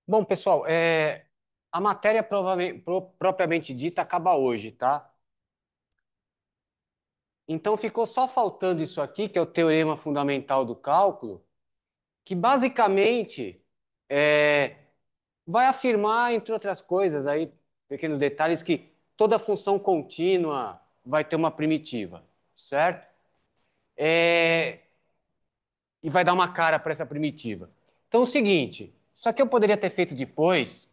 Bom, pessoal, a matéria propriamente dita acaba hoje, tá? Então ficou só faltando isso aqui, que é o teorema fundamental do cálculo, que basicamente é, vai afirmar, entre outras coisas, aí, pequenos detalhes, que toda função contínua vai ter uma primitiva, certo? É, e vai dar uma cara para essa primitiva. Então, é o seguinte, isso aqui eu poderia ter feito depois,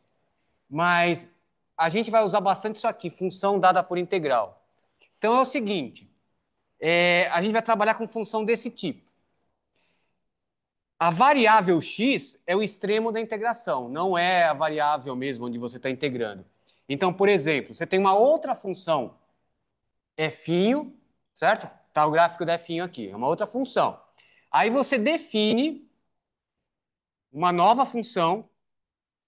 mas a gente vai usar bastante isso aqui, função dada por integral. Então é o seguinte, a gente vai trabalhar com função desse tipo. A variável x é o extremo da integração, não é a variável mesmo onde você está integrando. Então, por exemplo, você tem uma outra função f', certo? Está o gráfico da f' aqui, é uma outra função. Aí você define uma nova função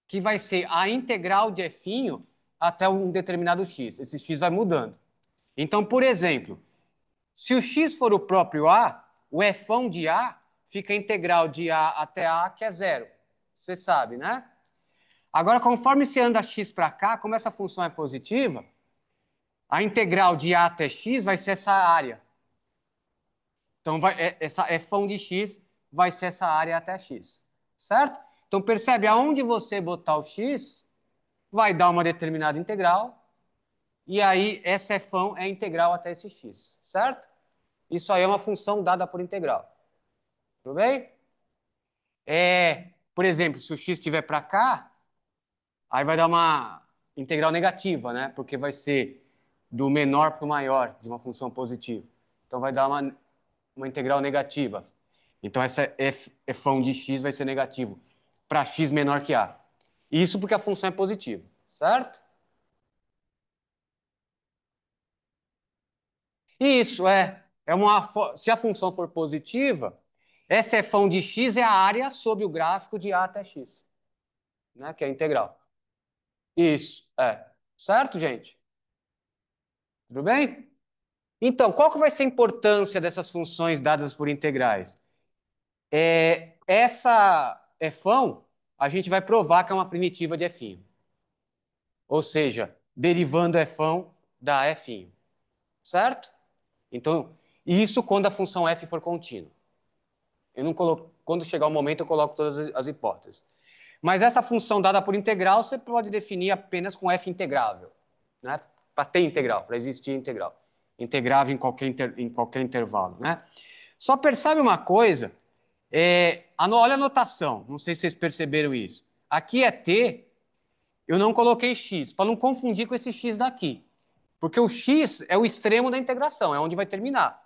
que vai ser a integral de f' até um determinado x. Esse x vai mudando. Então, por exemplo, se o x for o próprio a, o fão de a fica integral de a até a, que é zero. Você sabe, né? Agora, conforme você anda x para cá, como essa função é positiva, a integral de a até x vai ser essa área. Então, essa fão de x vai ser essa área até x. Certo? Então, percebe, aonde você botar o x, vai dar uma determinada integral, e aí essa fão é integral até esse x. Certo? Isso aí é uma função dada por integral. Tudo bem? Por exemplo, se o x estiver para cá, aí vai dar uma integral negativa, né? Porque vai ser do menor para o maior de uma função positiva. Então vai dar uma integral negativa. Então essa fão de x vai ser negativo para x menor que a. Isso porque a função é positiva, certo? Isso se a função for positiva, essa fão de x é a área sobre o gráfico de a até x, né? Que é a integral. Isso, é. Certo, gente? Tudo bem? Então, qual que vai ser a importância dessas funções dadas por integrais? Essa fão, a gente vai provar que é uma primitiva de f'. Ou seja, derivando fão da f'. Certo? Então, isso quando a função f for contínua. Eu não coloco, quando chegar o momento, eu coloco todas as hipóteses. Mas essa função dada por integral, você pode definir apenas com f integrável, né? Para ter integral, para existir integral. Integrável em qualquer intervalo, né? Só percebe uma coisa, olha a notação, não sei se vocês perceberam isso. Aqui é t, eu não coloquei x, para não confundir com esse x daqui. Porque o x é o extremo da integração, é onde vai terminar.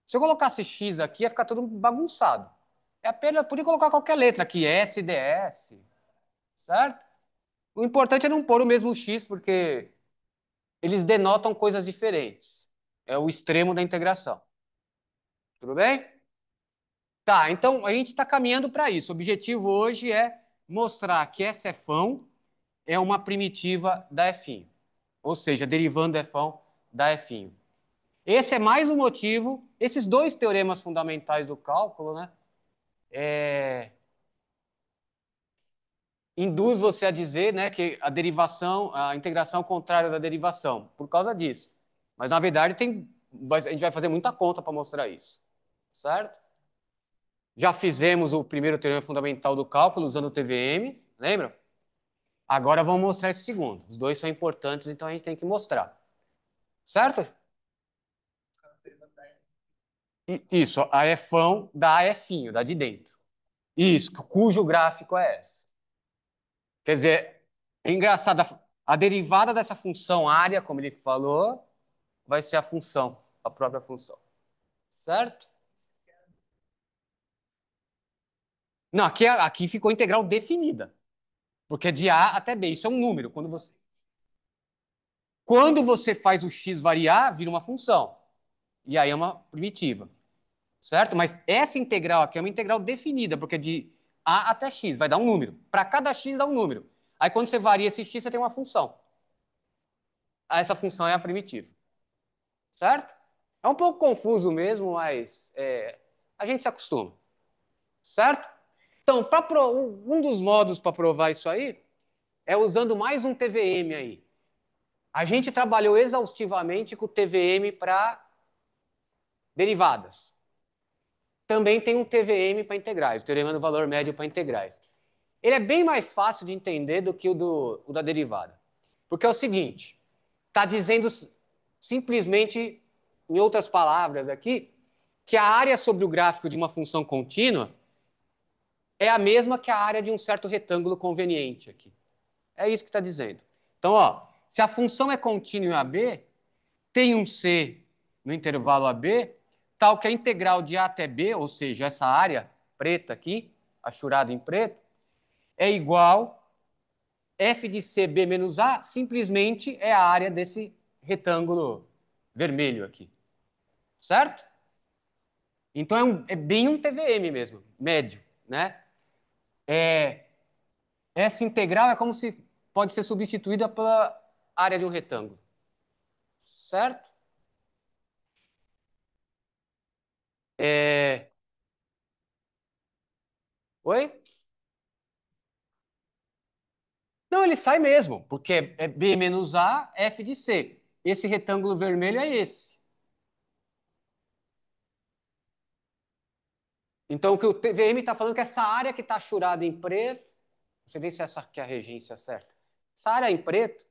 Se eu colocasse x aqui, ia ficar tudo bagunçado. É apenas, podia colocar qualquer letra aqui, S, DS, certo? O importante é não pôr o mesmo x, porque eles denotam coisas diferentes. É o extremo da integração. Tudo bem? Tá, então a gente está caminhando para isso. O objetivo hoje é mostrar que essa fão é uma primitiva da f', ou seja, derivando fão da f'. Esse é mais um motivo, esses dois teoremas fundamentais do cálculo, né, induz você a dizer, né, que a derivação, a integração é o contrário da derivação, por causa disso. Mas na verdade a gente vai fazer muita conta para mostrar isso, certo? Já fizemos o primeiro teorema fundamental do cálculo usando o TVM, lembra? Agora vamos mostrar esse segundo. Os dois são importantes, então a gente tem que mostrar. Certo? Isso, a efão da efinho, da de dentro. Isso, cujo gráfico é esse. Quer dizer, é engraçado, a derivada dessa função área, como ele falou, vai ser a função, a própria função. Certo? Não, aqui ficou integral definida. Porque é de A até B. Isso é um número. Quando você faz o x variar, vira uma função. E aí é uma primitiva. Certo? Mas essa integral aqui é uma integral definida, porque é de A até x, vai dar um número. Para cada x dá um número. Aí quando você varia esse x, você tem uma função. Aí essa função é a primitiva. Certo? É um pouco confuso mesmo, mas a gente se acostuma. Certo? Então, um dos modos para provar isso aí é usando mais um TVM aí. A gente trabalhou exaustivamente com o TVM para derivadas. Também tem um TVM para integrais, o teorema do valor médio para integrais. Ele é bem mais fácil de entender do que o da derivada. Porque é o seguinte, está dizendo simplesmente, em outras palavras aqui, que a área sobre o gráfico de uma função contínua é a mesma que a área de um certo retângulo conveniente aqui. É isso que está dizendo. Então, ó, se a função é contínua em AB, tem um C no intervalo AB, tal que a integral de A até B, ou seja, essa área preta aqui, achurada em preto, é igual f de CB menos A, simplesmente é a área desse retângulo vermelho aqui. Certo? Então é bem um TVM mesmo, médio, né? Essa integral é como se pode ser substituída pela área de um retângulo. Certo? É... Oi? Não, ele sai mesmo, porque é B menos A, F de C. Esse retângulo vermelho é esse. Então, o que o TVM está falando é que essa área que está achurada em preto, não sei nem se essa aqui é a regência certa, essa área em preto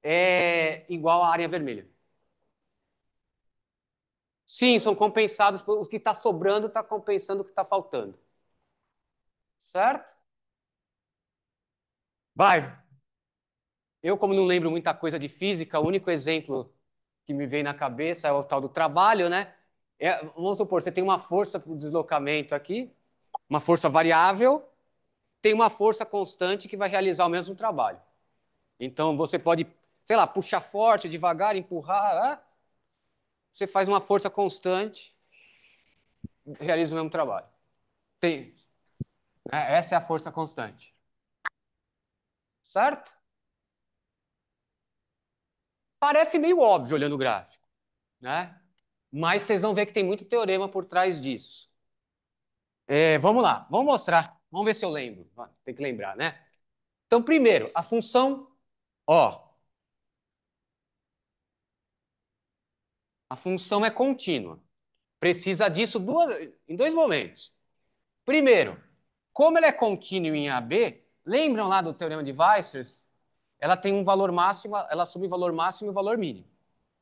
é igual à área vermelha. Sim, são compensados, os que está sobrando está compensando o que está faltando. Certo? Vai. Eu, como não lembro muita coisa de física, o único exemplo que me vem na cabeça é o tal do trabalho, né? Vamos supor, você tem uma força para o deslocamento aqui, uma força variável, tem uma força constante que vai realizar o mesmo trabalho. Então, você pode, sei lá, puxar forte, devagar, empurrar, você faz uma força constante, realiza o mesmo trabalho. Tem, essa é a força constante. Certo? Parece meio óbvio olhando o gráfico, né? Mas vocês vão ver que tem muito teorema por trás disso. Vamos lá, vamos mostrar. Vamos ver se eu lembro. Tem que lembrar, né? Então, primeiro, a função, ó, a função é contínua. Precisa disso em dois momentos. Primeiro, como ela é contínua em AB, lembram lá do teorema de Weierstrass? Ela tem um valor máximo, ela assume valor máximo e valor mínimo,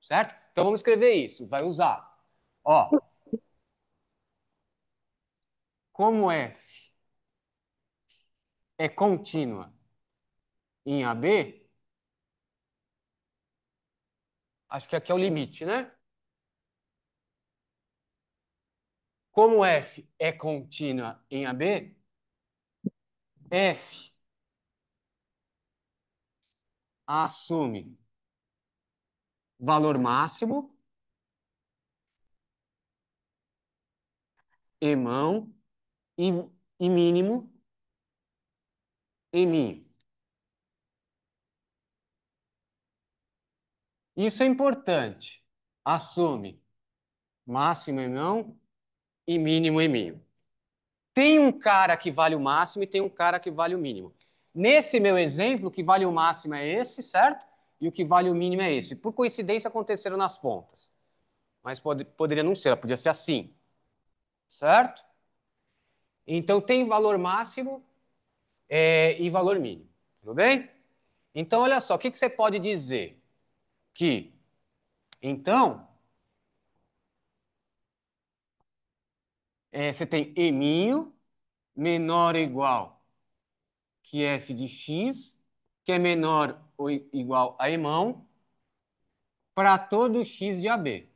certo? Então vamos escrever isso, vai usar. Ó, como f é contínua em AB, acho que aqui é o limite, né? Como f é contínua em AB, f assume valor máximo, emão e, e mínimo em mim. Isso é importante. Assume máximo emão e mínimo emínimo. Tem um cara que vale o máximo e tem um cara que vale o mínimo. Nesse meu exemplo, o que vale o máximo é esse, certo? E o que vale o mínimo é esse. Por coincidência, aconteceram nas pontas. Mas poderia não ser, podia ser assim. Certo? Então, tem valor máximo e valor mínimo. Tudo bem? Então, olha só, o que você pode dizer? Que, então, você tem eminho menor ou igual que f de x, que é menor ou igual a emão, para todo x de AB.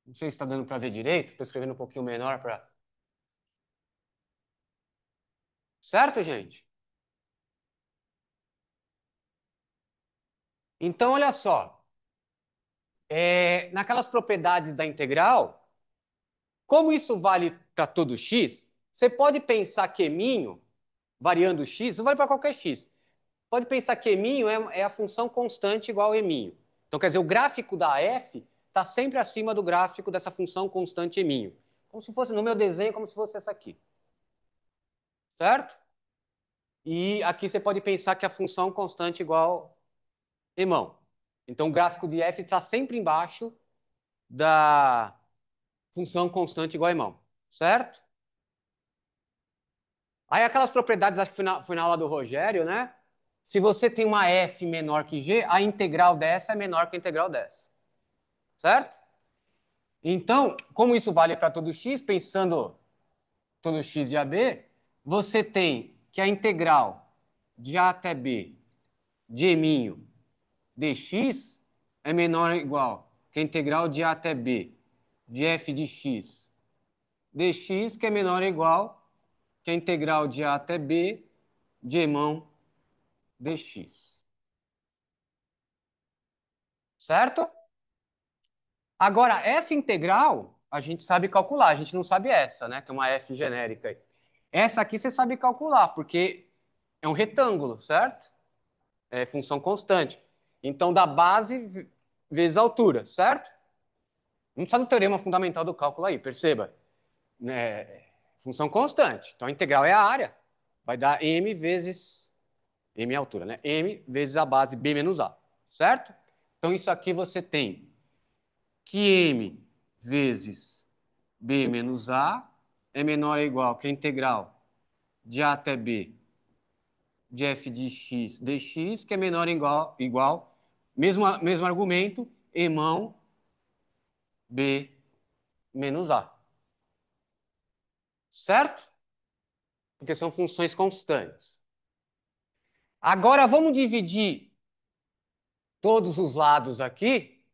Não sei se está dando para ver direito, estou escrevendo um pouquinho menor para. Certo, gente? Então, olha só. Naquelas propriedades da integral, como isso vale para todo x, você pode pensar que eminho, variando x, isso vale para qualquer x. Pode pensar que eminho é a função constante igual a eminho. Então, quer dizer, o gráfico da f está sempre acima do gráfico dessa função constante eminho. Como se fosse no meu desenho, como se fosse essa aqui. Certo? E aqui você pode pensar que a função constante igual irmão. Então, o gráfico de f está sempre embaixo da função constante igual a irmão. Certo? Aí aquelas propriedades, acho que foi na aula do Rogério, né? Se você tem uma f menor que g, a integral dessa é menor que a integral dessa. Certo? Então, como isso vale para todo x, pensando todo x de AB, você tem que a integral de a até b de eminho dx é menor ou igual que a integral de a até b de f de x dx, que é menor ou igual que a integral de a até b de emão dx. Certo? Agora, essa integral a gente sabe calcular, a gente não sabe essa, né? Que é uma f genérica aí. Essa aqui você sabe calcular, porque é um retângulo, certo? É função constante. Então, dá base vezes altura, certo? Não precisa do teorema fundamental do cálculo aí, perceba. Né? Função constante. Então, a integral é a área. Vai dar m vezes... m é a altura, né? m vezes a base b menos a, certo? Então, isso aqui você tem que m vezes b menos a é menor ou igual que a integral de a até b de f de x dx, que é menor ou igual mesmo argumento, emão b menos a. Certo? Porque são funções constantes. Agora vamos dividir todos os lados aqui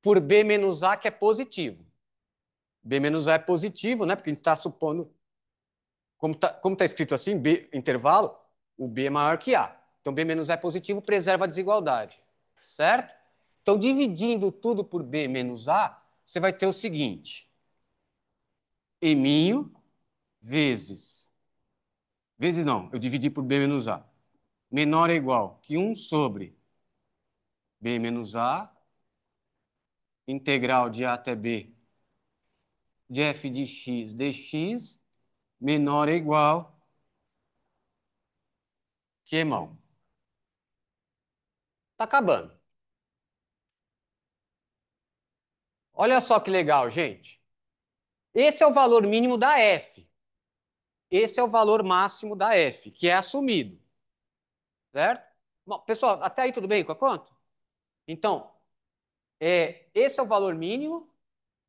por b menos a, que é positivo. B menos a é positivo, né? Porque a gente está supondo, como tá escrito assim, b intervalo, o b é maior que a. Então b menos a é positivo, preserva a desigualdade. Certo? Então, dividindo tudo por b menos a, você vai ter o seguinte: eminho vezes não, eu dividi por b menos a, menor ou igual que 1 sobre b menos a, integral de a até b de f de x dx, menor ou igual que emão. Tá acabando. Olha só que legal, gente. Esse é o valor mínimo da f. Esse é o valor máximo da f, que é assumido. Certo? Bom, pessoal, até aí tudo bem com a conta? Então, esse é o valor mínimo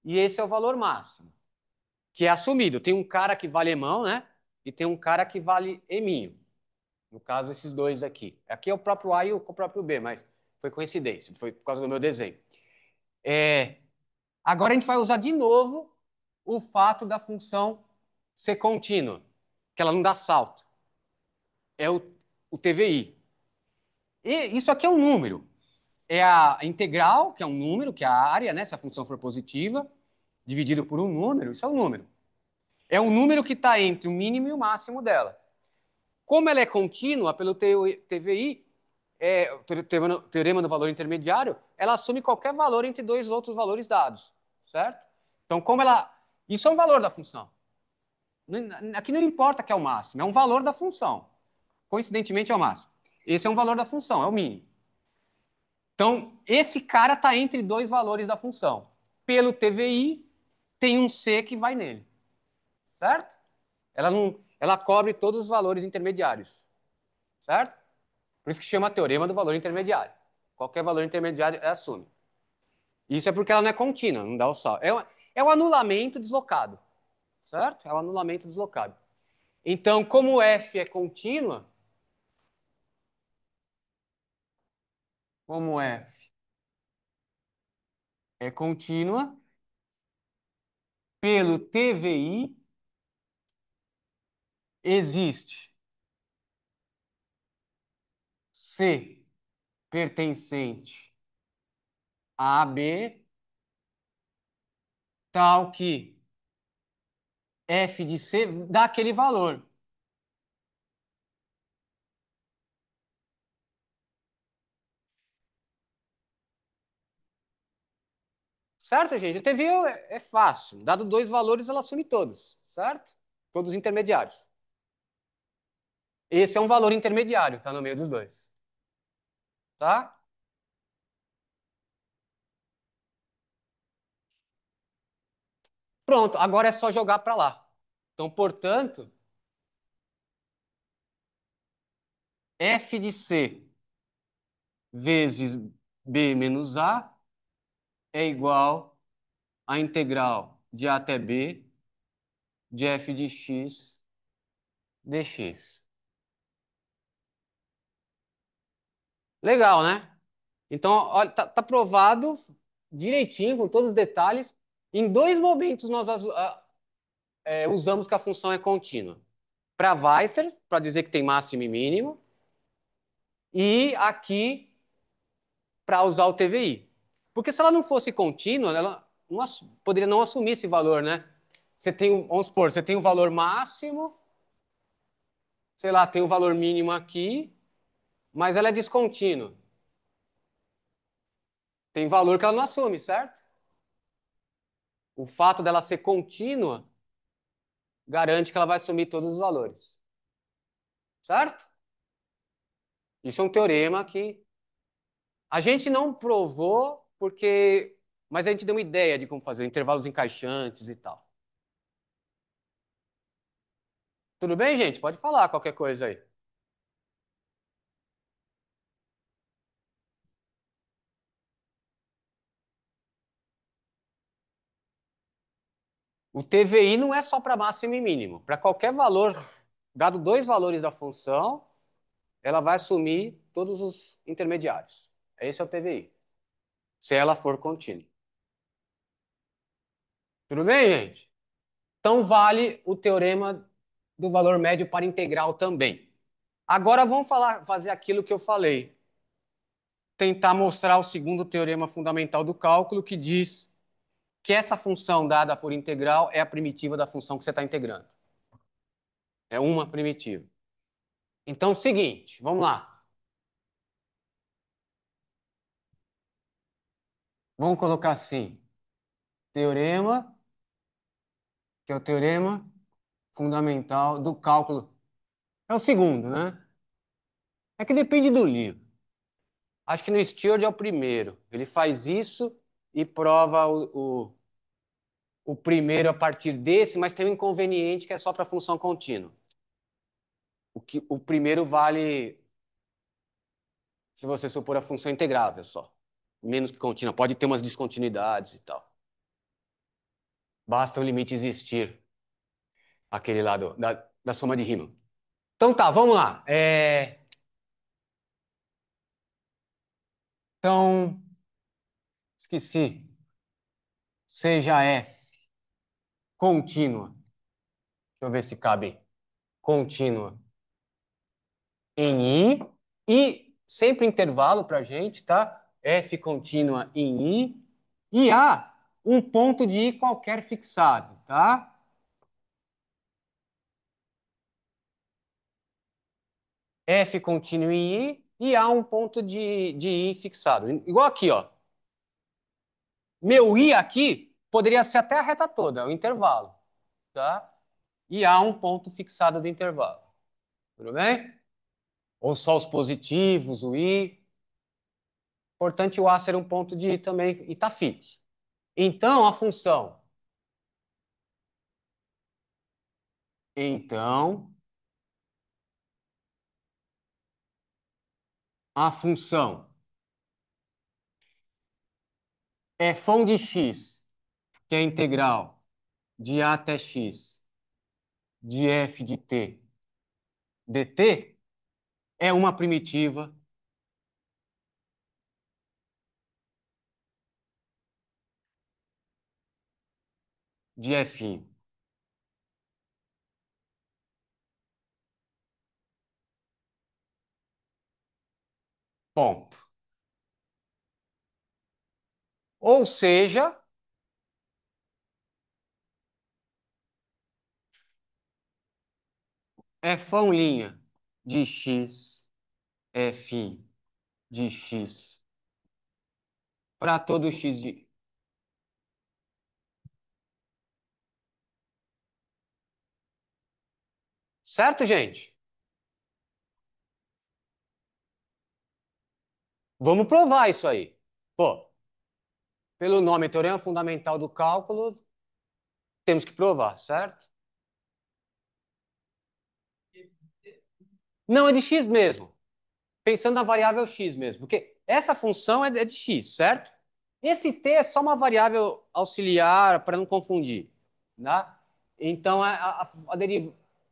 e esse é o valor máximo, que é assumido. Tem um cara que vale emão, né? E tem um cara que vale eminho. No caso, esses dois aqui. Aqui é o próprio A e o próprio B, mas foi coincidência, foi por causa do meu desenho. Agora a gente vai usar de novo o fato da função ser contínua, que ela não dá salto. É o TVI. E isso aqui é um número. É a integral, que é um número, que é a área, né? Se a função for positiva, dividido por um número, isso é um número. É um número que está entre o mínimo e o máximo dela. Como ela é contínua, pelo TVI, o teorema do valor intermediário, ela assume qualquer valor entre dois outros valores dados, certo? Então, como ela... Isso é um valor da função. Aqui não importa que é o máximo, é um valor da função. Coincidentemente é o máximo. Esse é um valor da função, é o mínimo. Então, esse cara está entre dois valores da função. Pelo TVI, tem um C que vai nele, certo? Ela cobre todos os valores intermediários, certo? Por isso que chama teorema do valor intermediário. Qualquer valor intermediário é assume. Isso é porque ela não é contínua, não dá o salto. É o anulamento deslocado, certo? É o anulamento deslocado. Então, como f é contínua, como f é contínua, pelo TVI existe C pertencente a AB, tal que f de C dá aquele valor. Certo, gente? O TVI é fácil. Dado dois valores, ela assume todos, certo? Todos os intermediários. Esse é um valor intermediário, tá no meio dos dois. Tá? Pronto, agora é só jogar para lá. Então, portanto, f de c vezes b menos a é igual à integral de a até b de f de x dx. Legal, né? Então, olha, tá provado direitinho, com todos os detalhes. Em dois momentos nós usamos que a função é contínua. Para Weisser, para dizer que tem máximo e mínimo, e aqui para usar o TVI. Porque se ela não fosse contínua, ela poderia não assumir esse valor, né? Você tem, vamos supor, você tem o valor máximo, sei lá, tem o valor mínimo aqui, mas ela é descontínua. Tem valor que ela não assume, certo? O fato dela ser contínua garante que ela vai assumir todos os valores, certo? Isso é um teorema que a gente não provou porque, mas a gente deu uma ideia de como fazer intervalos encaixantes e tal. Tudo bem, gente? Pode falar qualquer coisa aí. O TVI não é só para máximo e mínimo. Para qualquer valor, dado dois valores da função, ela vai assumir todos os intermediários. Esse é o TVI, se ela for contínua. Tudo bem, gente? Então vale o teorema do valor médio para integral também. Agora vamos fazer aquilo que eu falei. Tentar mostrar o segundo teorema fundamental do cálculo, que diz que essa função dada por integral é a primitiva da função que você está integrando. É uma primitiva. Então, seguinte, vamos lá. Vamos colocar assim: teorema, que é o teorema fundamental do cálculo. É o segundo, né? É que depende do livro. Acho que no Stewart é o primeiro. Ele faz isso e prova o primeiro a partir desse, mas tem um inconveniente que é só para função contínua. O primeiro vale se você supor a função integrável só. Menos que contínua. Pode ter umas descontinuidades e tal. Basta o limite existir, aquele lado da soma de Riemann. Então tá, vamos lá. Então, esqueci. Seja F contínua. Deixa eu ver se cabe. Contínua em I. E sempre intervalo para gente, tá? F contínua em I. E há um ponto de I qualquer fixado, tá? F contínuo em I e há um ponto de I fixado. Igual aqui, ó. Meu I aqui poderia ser até a reta toda, o intervalo, tá? E há um ponto fixado do intervalo. Tudo bem? Ou só os positivos, o I. Importante o A ser um ponto de I também e tá fixo. Então, então, a função f de x, que é a integral de A até x de f de t dt, é uma primitiva de f. Ponto. Ou seja, f' de x, f de x para todo x de Certo, gente? Vamos provar isso aí. Pô, pelo nome Teorema Fundamental do Cálculo, temos que provar, certo? Não, é de x mesmo. Pensando na variável x mesmo. Porque essa função é de x, certo? Esse t é só uma variável auxiliar para não confundir. Né? Então,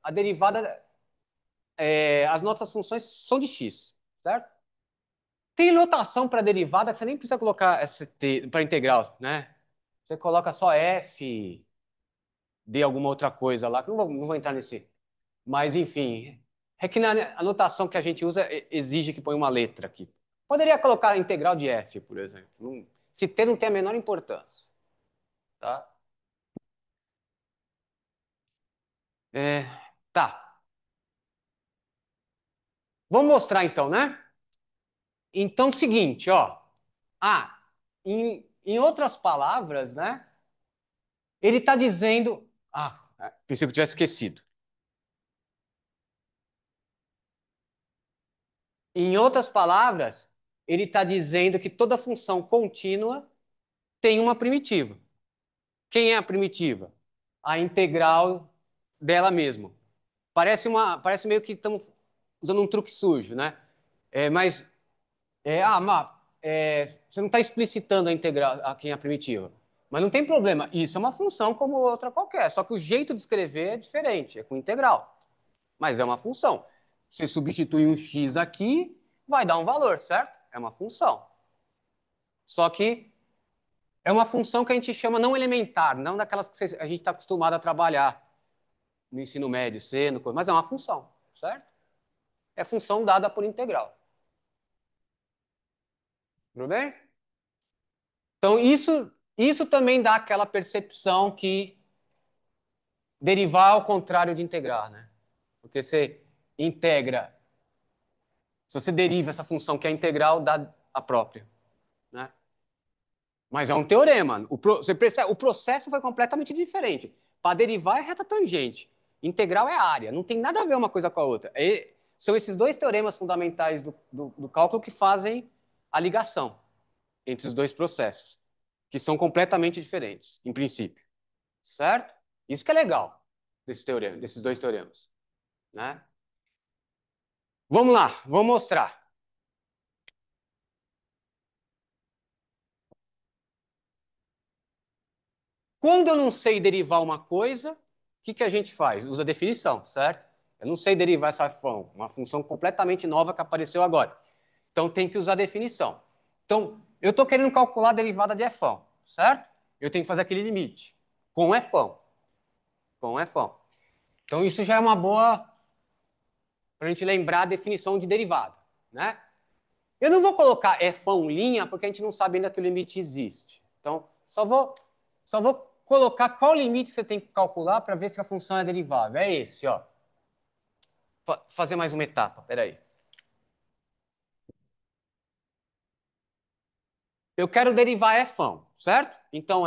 a derivada, as nossas funções são de x, certo? Tem notação para derivada que você nem precisa colocar st para integral, né? Você coloca só f de alguma outra coisa lá, que não vou entrar nesse. Mas, enfim, é que a notação que a gente usa exige que põe uma letra aqui. Poderia colocar a integral de f, por exemplo. Se t não tem a menor importância. Tá? É, tá. Vamos mostrar então, né? Então, seguinte, ó. Ah, em outras palavras, né? Ele está dizendo. Ah, pensei que eu tivesse esquecido. Em outras palavras, ele está dizendo que toda função contínua tem uma primitiva. Quem é a primitiva? A integral dela mesmo. Parece meio que estamos usando um truque sujo, né? Mas você não está explicitando a integral a quem é a primitiva. Mas não tem problema. Isso é uma função como outra qualquer. Só que o jeito de escrever é diferente, é com integral. Mas é uma função. Você substitui um x aqui, vai dar um valor, certo? É uma função. Só que é uma função que a gente chama não elementar, não daquelas que a gente está acostumado a trabalhar no ensino médio, seno, mas é uma função, certo? É função dada por integral. Tudo bem? Então, isso também dá aquela percepção que derivar ao contrário de integrar, né? Porque você integra, se você deriva essa função que é integral, dá a própria, né? Mas é um teorema. Você percebe, o processo foi completamente diferente. Para derivar é reta tangente. Integral é área. Não tem nada a ver uma coisa com a outra. São esses dois teoremas fundamentais do cálculo que fazem a ligação entre os dois processos, que são completamente diferentes, em princípio. Certo? Isso que é legal desses dois teoremas. Né? Vamos lá, vou mostrar. Quando eu não sei derivar uma coisa, o que a gente faz? Usa definição, certo? Eu não sei derivar essa função, uma função completamente nova que apareceu agora. Então tem que usar definição. Então, eu estou querendo calcular a derivada de fão, certo? Eu tenho que fazer aquele limite com fão. Com fão. Então, isso já é uma boa para a gente lembrar a definição de derivada, né? Eu não vou colocar fão linha porque a gente não sabe ainda que o limite existe. Então, só vou colocar qual limite você tem que calcular para ver se a função é derivável. É esse, ó. Fazer mais uma etapa, peraí. Eu quero derivar fão, certo? Então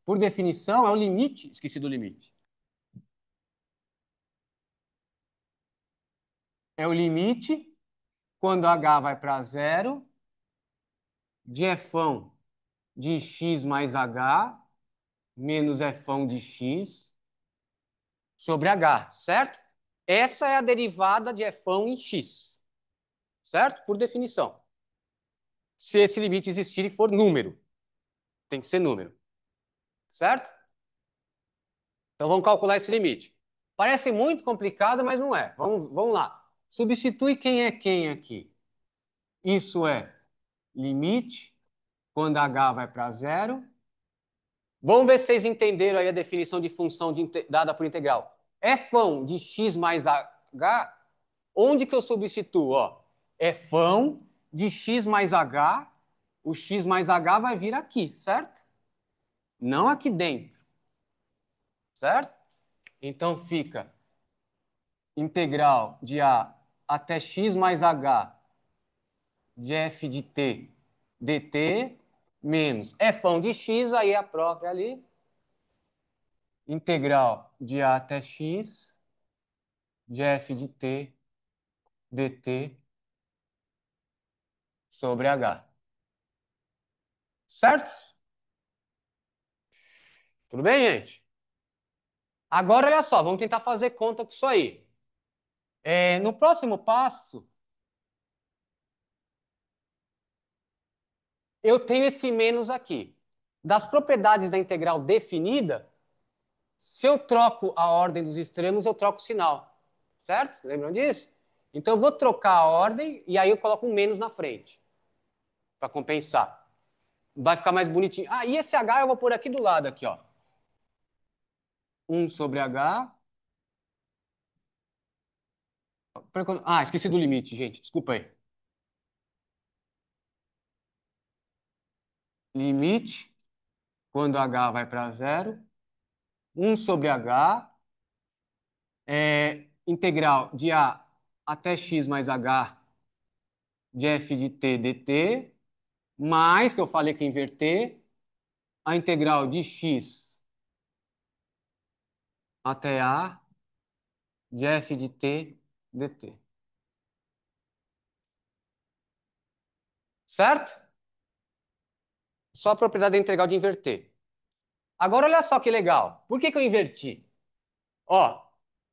por definição, é o limite, esqueci do limite. É o limite quando h vai para zero de fão de x mais h menos fão de x sobre h, certo? Essa é a derivada de fão em x, certo? Por definição. Se esse limite existir e for número, tem que ser número, certo? Então vamos calcular esse limite. Parece muito complicado, mas não é. Vamos lá. Substitui quem é quem aqui. Isso é limite quando h vai para zero. Vamos ver se vocês entenderam aí a definição de função dada por integral. Fão de x mais h, onde que eu substituo? Ó, fão de x mais h, o x mais h vai vir aqui, certo? Não aqui dentro, certo? Então fica integral de a até x mais h de f de t dt menos fão de x, aí é a própria ali, integral de a até x de f de t dt sobre h. Certo? Tudo bem, gente? Agora, olha só, vamos tentar fazer conta com isso aí. No próximo passo, eu tenho esse menos aqui. Das propriedades da integral definida, se eu troco a ordem dos extremos, eu troco o sinal. Certo? Lembram disso? Então, eu vou trocar a ordem e aí eu coloco um menos na frente, para compensar. Vai ficar mais bonitinho. Ah, e esse h eu vou pôr aqui do lado, aqui, ó. 1 sobre h. Ah, esqueci do limite, gente. Desculpa aí. Limite, quando h vai para zero, 1 sobre h, integral de a até x mais h de f de t dt, mais, que eu falei que ia inverter, a integral de x até a de f de t dt. Certo? Só a propriedade da integral de inverter. Agora, olha só que legal. Por que que eu inverti? Ó,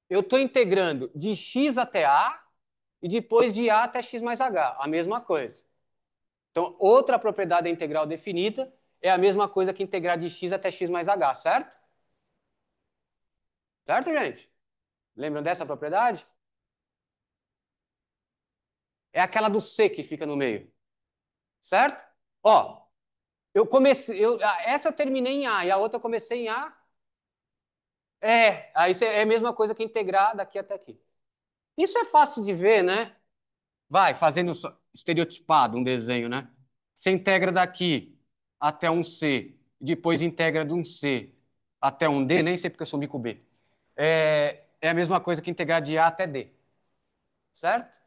eu estou integrando de x até a e depois de a até x mais h, a mesma coisa. Então, outra propriedade da integral definida é a mesma coisa que integrar de x até x mais h, certo? Certo, gente? Lembram dessa propriedade? É aquela do c que fica no meio, certo? Ó, essa eu terminei em a e a outra eu comecei em a. Aí é a mesma coisa que integrar daqui até aqui. Isso é fácil de ver, né? Vai, fazendo estereotipado um desenho, né? Você integra daqui até um C, depois integra de um C até um D, nem sei porque eu sou bico B. É a mesma coisa que integrar de A até D, certo?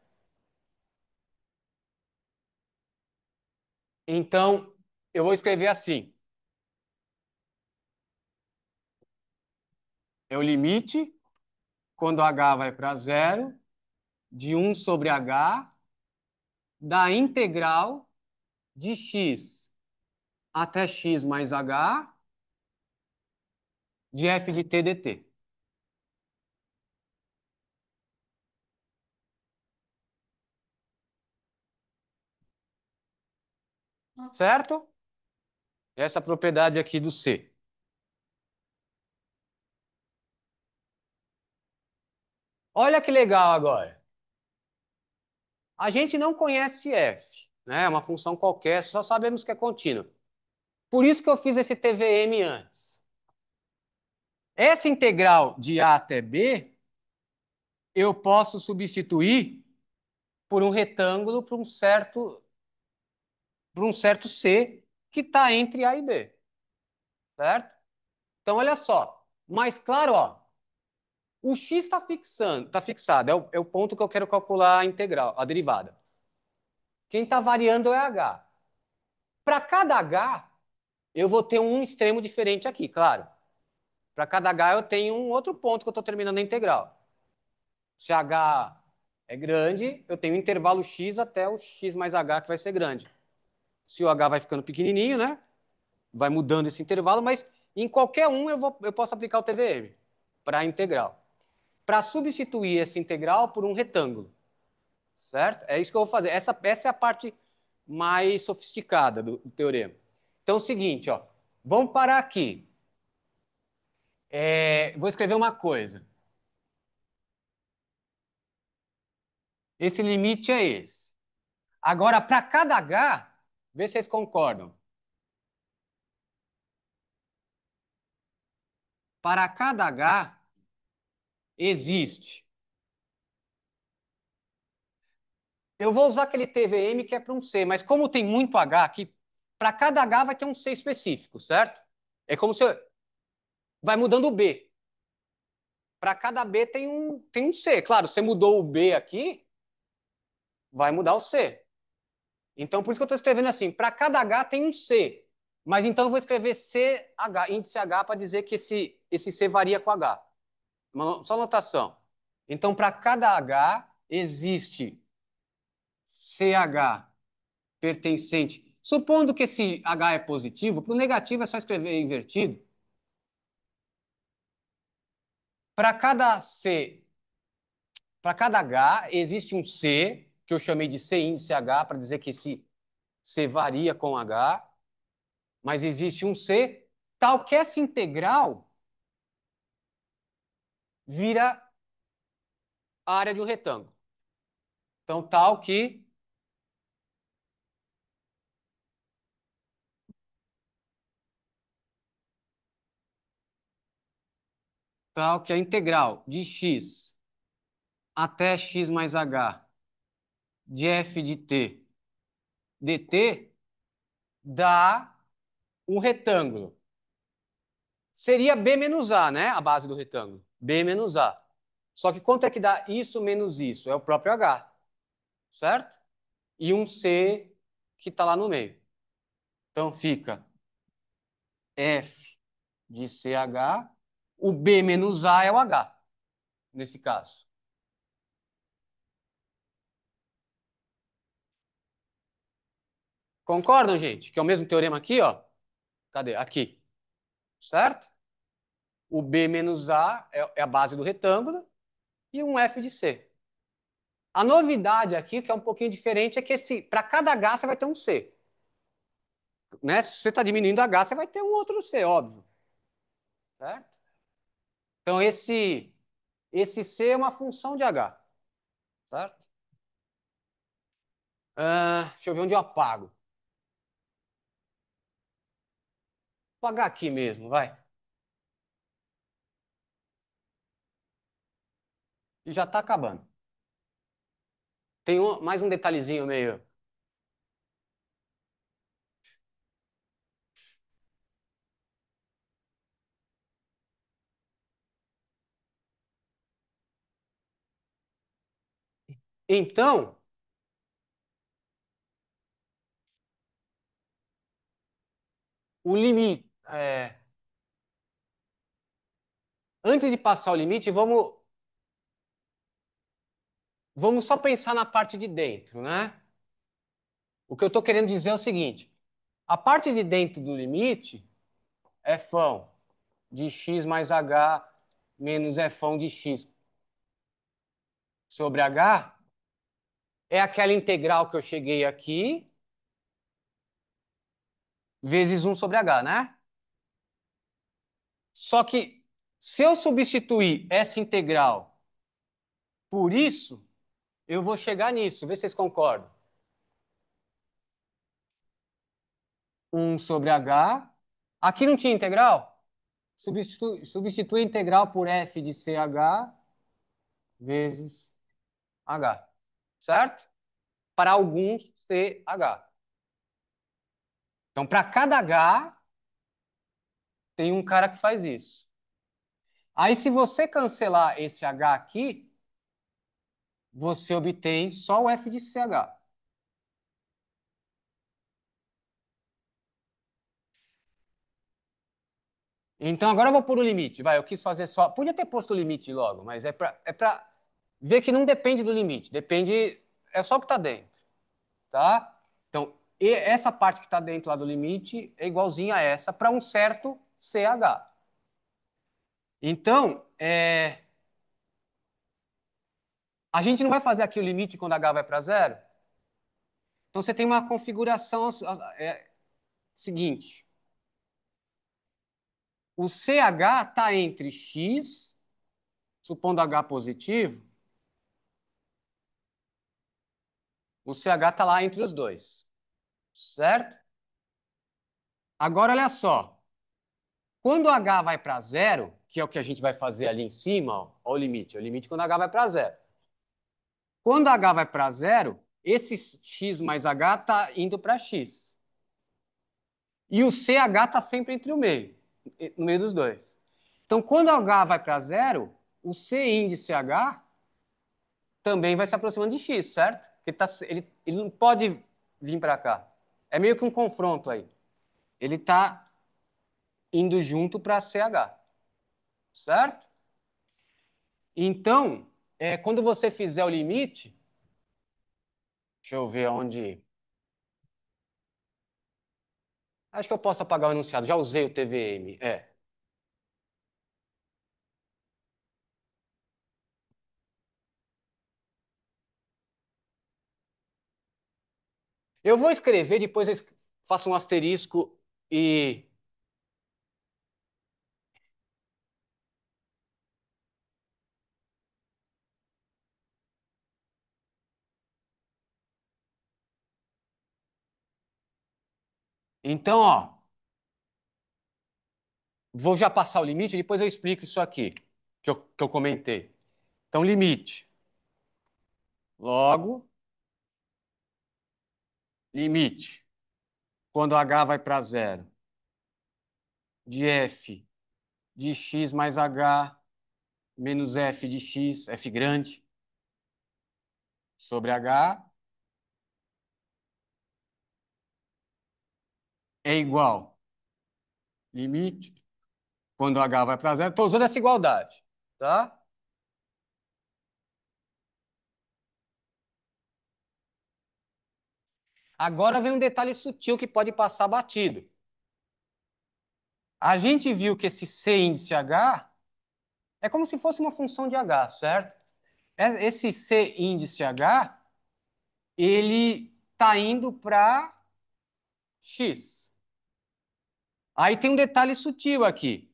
Então, eu vou escrever assim. É o limite, quando h vai para zero, de 1 sobre h, da integral de x até x mais h, de f de t dt. Certo? Essa propriedade aqui do C. Olha que legal agora. A gente não conhece f, né? É uma função qualquer, só sabemos que é contínua. Por isso que eu fiz esse TVM antes. Essa integral de a até b, eu posso substituir por um retângulo para um certo c que está entre a e b, certo? Então, olha só. Mais claro, ó, o x está fixado, é o ponto que eu quero calcular a integral, a derivada. Quem está variando é h. Para cada h, eu vou ter um extremo diferente aqui, claro. Para cada h, eu tenho um outro ponto que eu estou terminando a integral. Se h é grande, eu tenho um intervalo x até o x mais h, que vai ser grande. Se o h vai ficando pequenininho, né? Vai mudando esse intervalo, mas em qualquer um eu posso aplicar o TVM para a integral. Para substituir essa integral por um retângulo, certo? É isso que eu vou fazer. Essa é a parte mais sofisticada do teorema. Então é o seguinte, ó, vamos parar aqui. Vou escrever uma coisa. Esse limite é esse. Agora, para cada h, vê se vocês concordam. Para cada h, existe. Eu vou usar aquele TVM que é para um C, mas como tem muito h aqui, para cada h vai ter um C específico, certo? É como se vai mudando o B. Para cada B tem um C. Claro, você mudou o B aqui, vai mudar o C. Então, por isso que eu estou escrevendo assim, para cada H tem um C. Mas então eu vou escrever CH, índice H, para dizer que esse C varia com H. Só notação. Então, para cada H, existe CH pertencente. Supondo que esse H é positivo, para o negativo é só escrever invertido. Para cada C, para cada H, existe um C, que eu chamei de C índice H, para dizer que esse C varia com H, mas existe um C, tal que essa integral vira a área de um retângulo. Então, tal que a integral de x até x mais h de f de t dt dá um retângulo. Seria b menos a, né? A base do retângulo. B menos a. Só que quanto é que dá isso menos isso? É o próprio h, certo? E um c que está lá no meio. Então fica f de ch, o b menos a é o h, nesse caso. Concordam, gente? Que é o mesmo teorema aqui, ó. Cadê? Aqui. Certo? O B menos A é a base do retângulo e um F de C. A novidade aqui, que é um pouquinho diferente, é que para cada H você vai ter um C. Né? Se você está diminuindo H, você vai ter um outro C, óbvio. Certo? Então, esse C é uma função de H. Certo? Deixa eu ver onde eu apago. Vou apagar aqui mesmo, vai. E já está acabando. Tem mais um detalhezinho meio. Então, o limite. Antes de passar o limite, vamos só pensar na parte de dentro, né? O que eu estou querendo dizer é o seguinte: a parte de dentro do limite é fão de x mais h menos fão de x sobre h é aquela integral que eu cheguei aqui vezes 1 sobre h, né? Só que se eu substituir essa integral por isso, eu vou chegar nisso. Vê se vocês concordam. 1 sobre h. Aqui não tinha integral? Substitui a integral por f de ch vezes h. Certo? Para alguns CH. Então, para cada H, tem um cara que faz isso. Aí, se você cancelar esse H aqui, você obtém só o F de CH. Então, agora eu vou pôr o limite. Vai, eu quis fazer só. Podia ter posto o limite logo, mas é para ver que não depende do limite. Depende. É só o que está dentro. Tá? Então, essa parte que está dentro lá do limite é igualzinha a essa para um certo CH. Então, a gente não vai fazer aqui o limite quando h vai para zero? Então você tem uma configuração seguinte: o CH está entre x, supondo H positivo, o CH está lá entre os dois, certo? Agora olha só, quando H vai para zero, que é o que a gente vai fazer ali em cima, ó, o limite quando H vai para zero. Quando H vai para zero, esse x mais H está indo para x. E o CH está sempre entre o meio, no meio dos dois. Então, quando H vai para zero, o C índice H também vai se aproximando de x, certo? Ele não pode vir para cá. É meio que um confronto aí. Ele está indo junto para CH, certo? Então, quando você fizer o limite, deixa eu ver onde. Acho que eu posso apagar o enunciado. Já usei o TVM. Eu vou escrever, depois eu faço um asterisco e. Então, ó, vou já passar o limite, depois eu explico isso aqui, que eu comentei. Então, limite. Logo, limite. Quando h vai para zero, de f de x mais h menos f de x, f grande, sobre h, é igual. Limite. Quando h vai para zero, estou usando essa igualdade, tá? Agora vem um detalhe sutil que pode passar batido. A gente viu que esse C índice H é como se fosse uma função de H, certo? Esse C índice H, ele está indo para X. Aí tem um detalhe sutil aqui.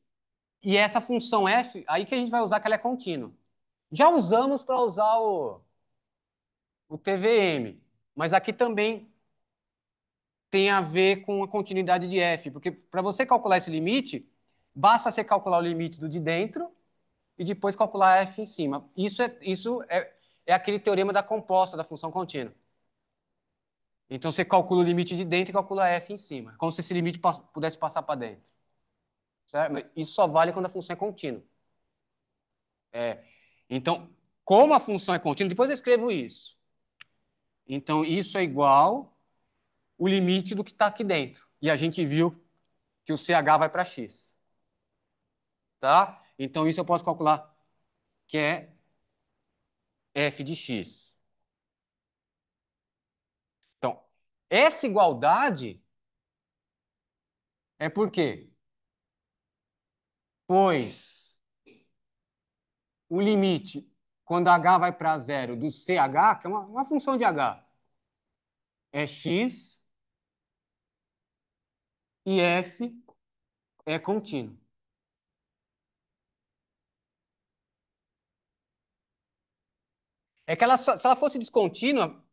E essa função f, aí que a gente vai usar que ela é contínua. Já usamos para usar o TVM, mas aqui também tem a ver com a continuidade de f, porque para você calcular esse limite, basta você calcular o limite do de dentro e depois calcular f em cima. Isso é aquele teorema da composta da função contínua. Então você calcula o limite de dentro e calcula f em cima, como se esse limite pudesse passar para dentro. Certo? Mas isso só vale quando a função é contínua. É. Então, como a função é contínua, depois eu escrevo isso. Então, isso é igual o limite do que está aqui dentro. E a gente viu que o CH vai para x. Tá? Então, isso eu posso calcular que é f de x. Então, essa igualdade é por quê? Pois o limite, quando h vai para zero do CH, que é uma função de h, é x e f é contínuo. É que ela, se ela fosse descontínua,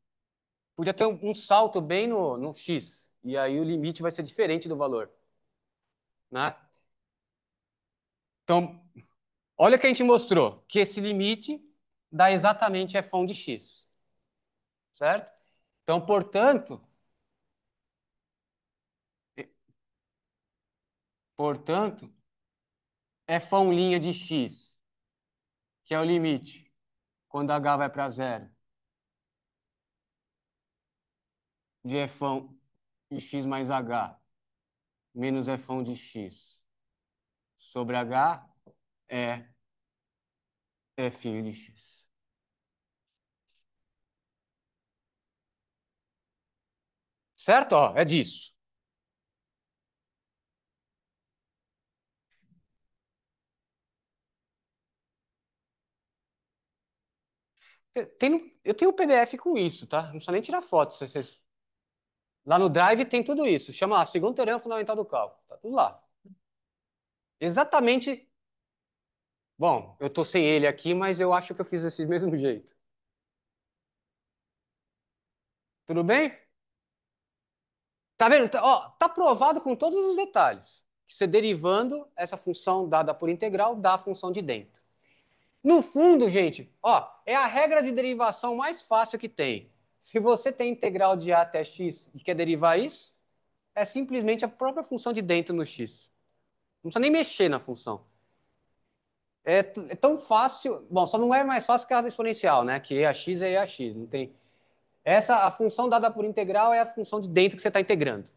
podia ter um salto bem no x. E aí o limite vai ser diferente do valor. Né? Então, olha o que a gente mostrou, que esse limite dá exatamente f de x. Certo? Então, portanto, f' de x, que é o limite, quando h vai para zero, de f de x mais h, menos f de x, sobre h, é f de x. Certo? Ó, é disso. Eu tenho o PDF com isso, tá? Não precisa nem tirar foto. Lá no Drive tem tudo isso. Chama lá, segundo teorema fundamental do cálculo. Tá tudo lá. Exatamente. Bom, eu tô sem ele aqui, mas eu acho que eu fiz desse mesmo jeito. Tudo bem? Tá vendo? Ó, tá provado com todos os detalhes. Que você derivando essa função dada por integral da função de dentro. No fundo, gente, ó, é a regra de derivação mais fácil que tem. Se você tem integral de a até x e quer derivar isso, é simplesmente a própria função de dentro no x. Não precisa nem mexer na função. É tão fácil. Bom, só não é mais fácil que a exponencial, né? Que ax é ax. Não tem. A função dada por integral é a função de dentro que você está integrando.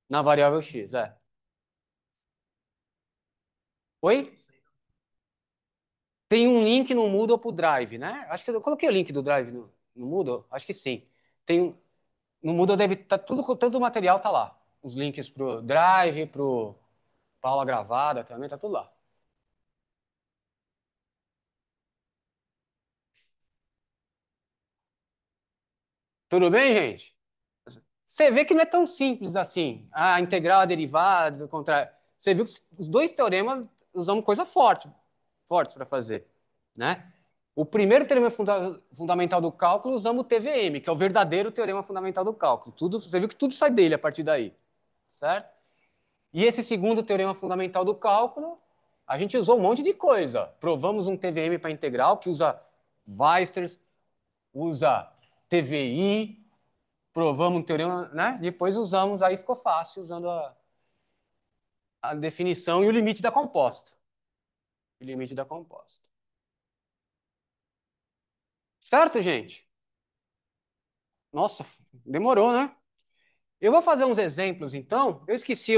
Na variável x, é. Oi? Tem um link no Moodle para o Drive, né? Acho que eu coloquei o link do Drive no Moodle, acho que sim. Tem no Moodle deve estar todo o material tá lá. Os links para o Drive, para aula gravada também, tá tudo lá. Tudo bem, gente? Você vê que não é tão simples assim. A integral, a derivada, o contrário. Você viu que os dois teoremas usamos coisa forte, fortes para fazer, né? O primeiro teorema fundamental do cálculo usamos o TVM, que é o verdadeiro teorema fundamental do cálculo. Tudo, você viu que tudo sai dele a partir daí, certo? E esse segundo teorema fundamental do cálculo, a gente usou um monte de coisa. Provamos um TVM para integral que usa Weierstrass, usa TVI, provamos um teorema, né? Depois usamos, aí ficou fácil, usando a definição e o limite da composta. O limite da composta. Certo, gente? Nossa, demorou, né? Eu vou fazer uns exemplos, então. Eu esqueci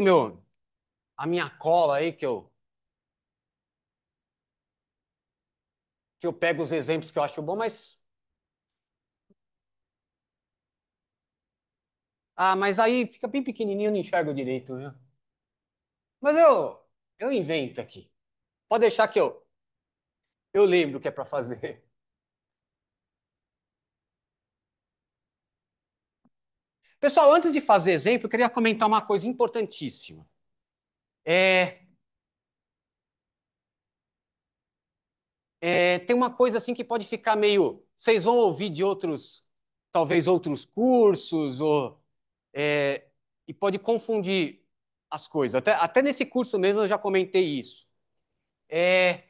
a minha cola aí, que eu pego os exemplos que eu acho bom, mas... Ah, mas aí fica bem pequenininho, eu não enxergo direito, viu? Mas eu invento aqui. Pode deixar que eu lembro o que é para fazer. Pessoal, antes de fazer exemplo, eu queria comentar uma coisa importantíssima. É, tem uma coisa assim que pode ficar meio. Vocês vão ouvir de outros, talvez outros cursos, e pode confundir as coisas. Até nesse curso mesmo eu já comentei isso. É,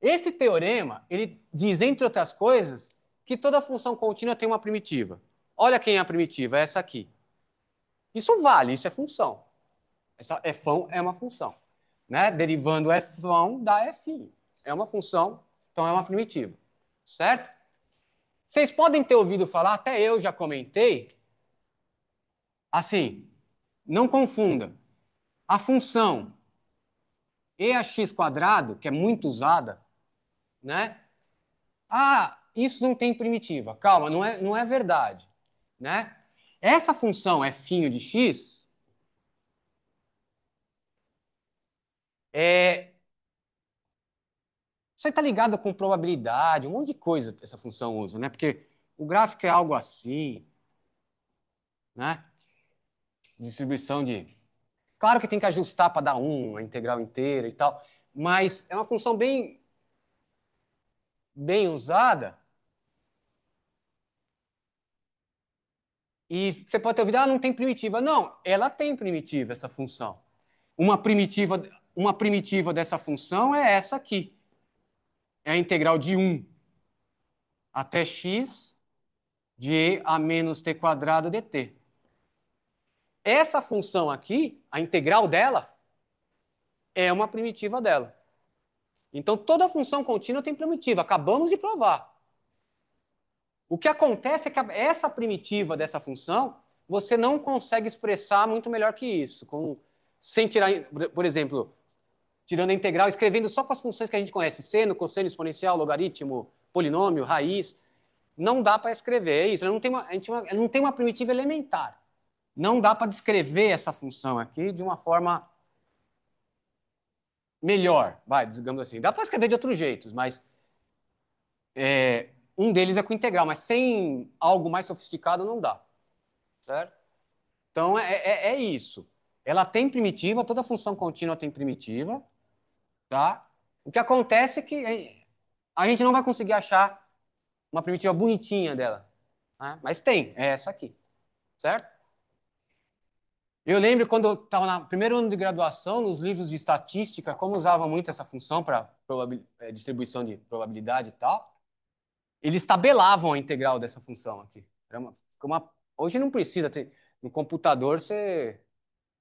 esse teorema, ele diz, entre outras coisas, que toda função contínua tem uma primitiva. Olha quem é a primitiva, é essa aqui. Isso vale, isso é função. Essa fão é uma função. Né? Derivando fão dá f. É uma função, então é uma primitiva. Certo? Vocês podem ter ouvido falar, até eu já comentei, assim, não confunda. A função e(x²), que é muito usada, né? Ah, isso não tem primitiva. Calma, não é verdade, né? Essa função f de x é, você está ligado com probabilidade, um monte de coisa essa função usa, né? Porque o gráfico é algo assim, né? Distribuição de. Claro que tem que ajustar para dar a integral inteira e tal, mas é uma função bem usada. E você pode ter ouvido, ah, não tem primitiva. Não, ela tem primitiva, essa função. Uma primitiva dessa função é essa aqui. É a integral de 1 até x de e a menos t quadrado dt. Essa função aqui, a integral dela, é uma primitiva dela. Então, toda função contínua tem primitiva. Acabamos de provar. O que acontece é que essa primitiva dessa função, você não consegue expressar muito melhor que isso. Sem tirar, por exemplo, tirando a integral, escrevendo só com as funções que a gente conhece, seno, cosseno, exponencial, logaritmo, polinômio, raiz. Não dá para escrever, é isso. Ela não tem uma primitiva elementar. Não dá para descrever essa função aqui de uma forma melhor, vai, digamos assim. Dá para escrever de outros jeitos, mas um deles é com integral, mas sem algo mais sofisticado não dá, certo? Então é isso. Ela tem primitiva, toda função contínua tem primitiva, tá? O que acontece é que a gente não vai conseguir achar uma primitiva bonitinha dela, né? Mas tem, é essa aqui, certo? Eu lembro quando eu estava no primeiro ano de graduação, nos livros de estatística, como usava muito essa função para distribuição de probabilidade e tal, eles tabelavam a integral dessa função aqui. Hoje não precisa ter. No computador,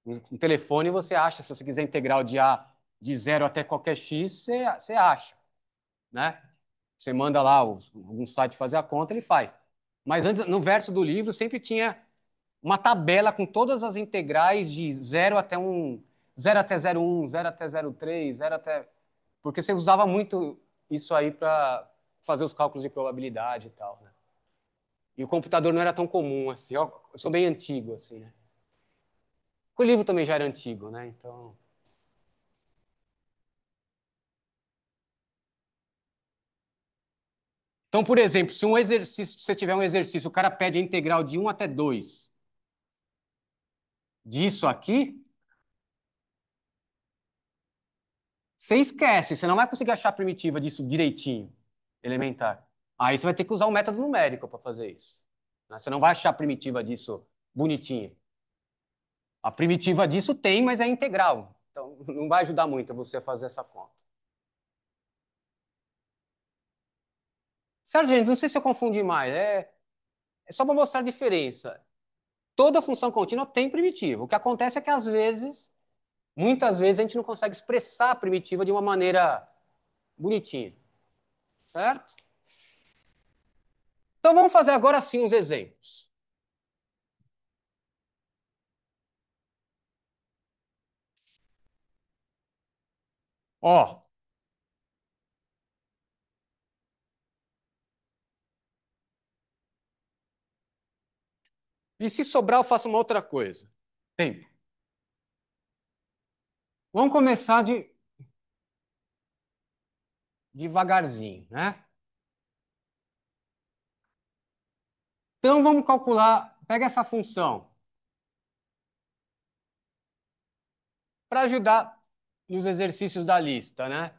no telefone, você acha, se você quiser integral de A de 0 até qualquer x, você acha, né? Você manda lá algum site fazer a conta, ele faz. Mas antes, no verso do livro, sempre tinha uma tabela com todas as integrais de 0 até 1, 0 até 0,1, 0 até 0,3, 0 até... Porque você usava muito isso aí para fazer os cálculos de probabilidade e tal, né? E o computador não era tão comum assim. Eu sou bem antigo, assim, né? O livro também já era antigo, né? Então, por exemplo, se um exercício, se você tiver um exercício, o cara pede a integral de 1 até 2 disso aqui, você esquece, você não vai conseguir achar a primitiva disso direitinho, elementar. Aí você vai ter que usar um método numérico para fazer isso, né? Você não vai achar a primitiva disso bonitinha. A primitiva disso tem, mas é integral. Então, não vai ajudar muito você a fazer essa conta. Certo, gente? Não sei se eu confundi mais. É só para mostrar a diferença. Toda função contínua tem primitiva. O que acontece é que, às vezes, muitas vezes, a gente não consegue expressar a primitiva de uma maneira bonitinha. Certo? Então, vamos fazer agora sim uns exemplos. Ó, e se sobrar, eu faço uma outra coisa. Tempo. Vamos começar devagarzinho, né? Então, vamos calcular. Pega essa função para ajudar nos exercícios da lista, né?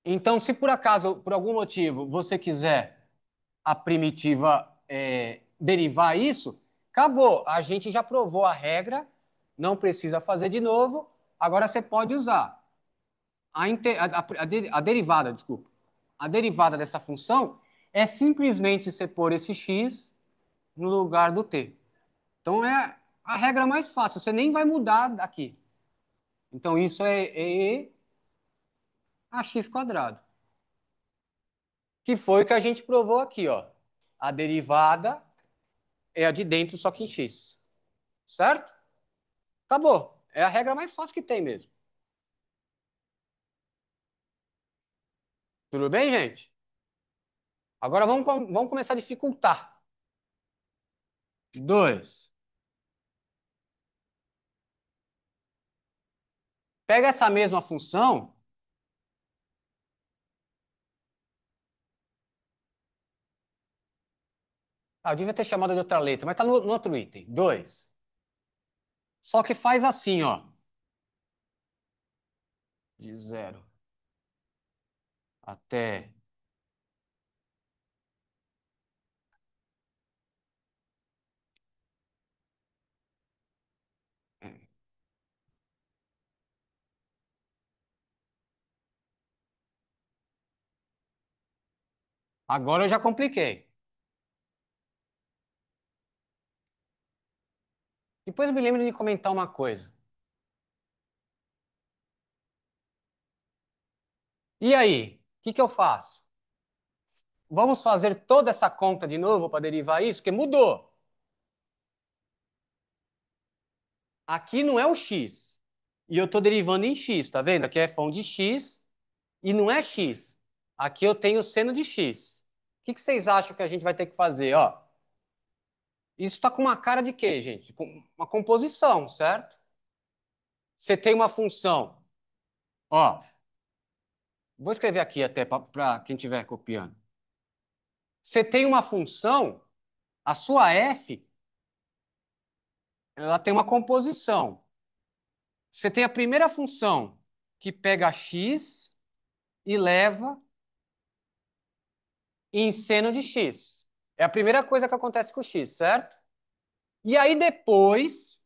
Então, se por acaso, por algum motivo, você quiser a primitiva derivar isso, acabou. A gente já provou a regra, não precisa fazer de novo. Agora você pode usar a derivada, desculpa. A derivada dessa função é simplesmente você pôr esse x no lugar do t. Então é a regra mais fácil, você nem vai mudar daqui. Então isso é e a x quadrado, que foi o que a gente provou aqui, ó. A derivada é a de dentro, só que em x. Certo? Acabou. É a regra mais fácil que tem mesmo. Tudo bem, gente? Agora vamos começar a dificultar. 2. Pega essa mesma função. Ah, eu devia ter chamado de outra letra, mas está no outro item. 2. Só que faz assim, ó. De 0 até. Agora eu já compliquei. Depois me lembro de comentar uma coisa. E aí? O que que eu faço? Vamos fazer toda essa conta de novo para derivar isso? Porque mudou. Aqui não é o x. E eu estou derivando em x, tá vendo? Aqui é f de x e não é x. Aqui eu tenho seno de x. O que vocês acham que a gente vai ter que fazer? Ó, isso está com uma cara de quê, gente? Com uma composição, certo? Você tem uma função. Ó, vou escrever aqui até para quem estiver copiando. Você tem uma função, a sua f, ela tem uma composição. Você tem a primeira função que pega x e leva em seno de x. É a primeira coisa que acontece com o x, certo? E aí depois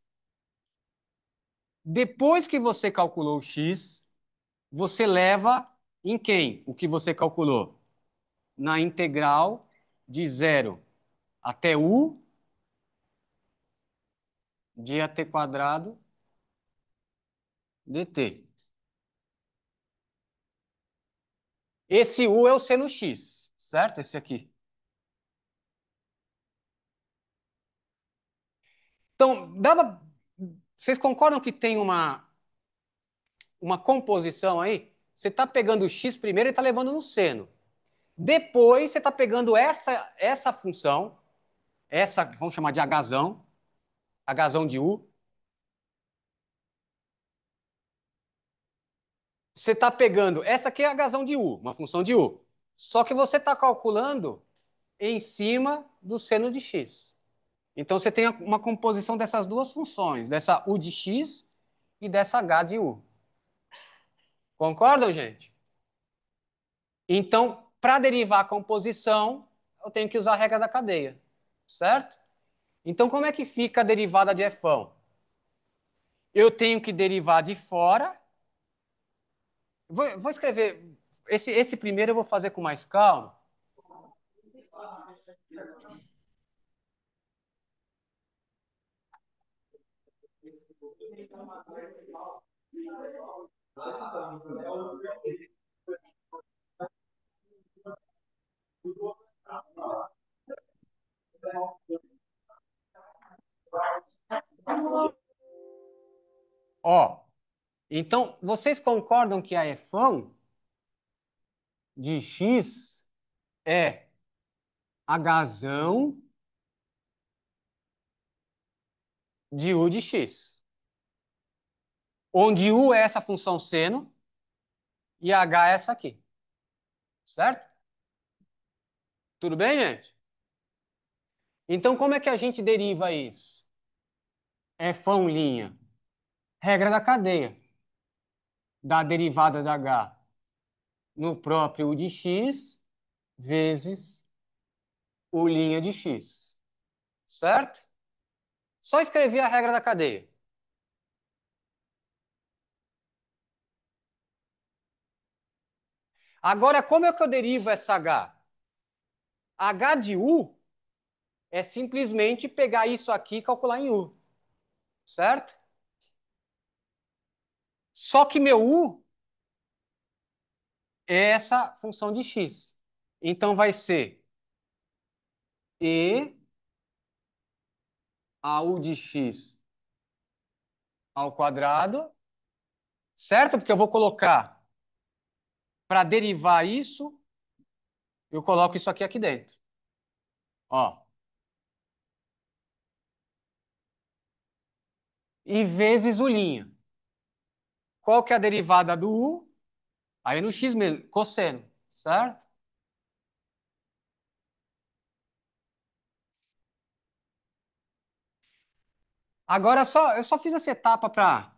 que você calculou o x, você leva em quem o que você calculou? Na integral de 0 até u de at quadrado dt. Esse u é o seno x, certo? Esse aqui. Então, vocês concordam que tem uma composição aí? Você está pegando o x primeiro e está levando no seno. Depois, você está pegando essa função, essa, vamos chamar de Hzão de u. Você está pegando, essa aqui é Hzão de u, uma função de u. Só que você está calculando em cima do seno de x. Então, você tem uma composição dessas duas funções, dessa u de x e dessa h de u. Concordam, gente? Então, para derivar a composição, eu tenho que usar a regra da cadeia, certo? Então, como é que fica a derivada de fão? Eu tenho que derivar de fora. Vou escrever. Esse primeiro eu vou fazer com mais calma. Ó, então, vocês concordam que a fão de x é Hzão de u de x, onde u é essa função seno e h é essa aqui, certo? Tudo bem, gente? Então, como é que a gente deriva isso? Fão linha. Regra da cadeia. Da derivada de h no próprio u de x vezes u' de x, certo? Só escrever a regra da cadeia. Agora, como é que eu derivo essa h? H de u é simplesmente pegar isso aqui e calcular em u, certo? Só que meu u é essa função de x. Então vai ser e a u de x ao quadrado, certo? Porque eu vou colocar, para derivar isso, eu coloco isso aqui dentro. Ó. E vezes o linha. Qual que é a derivada do u? Aí no x mesmo, cosseno, certo? Agora eu só fiz essa etapa para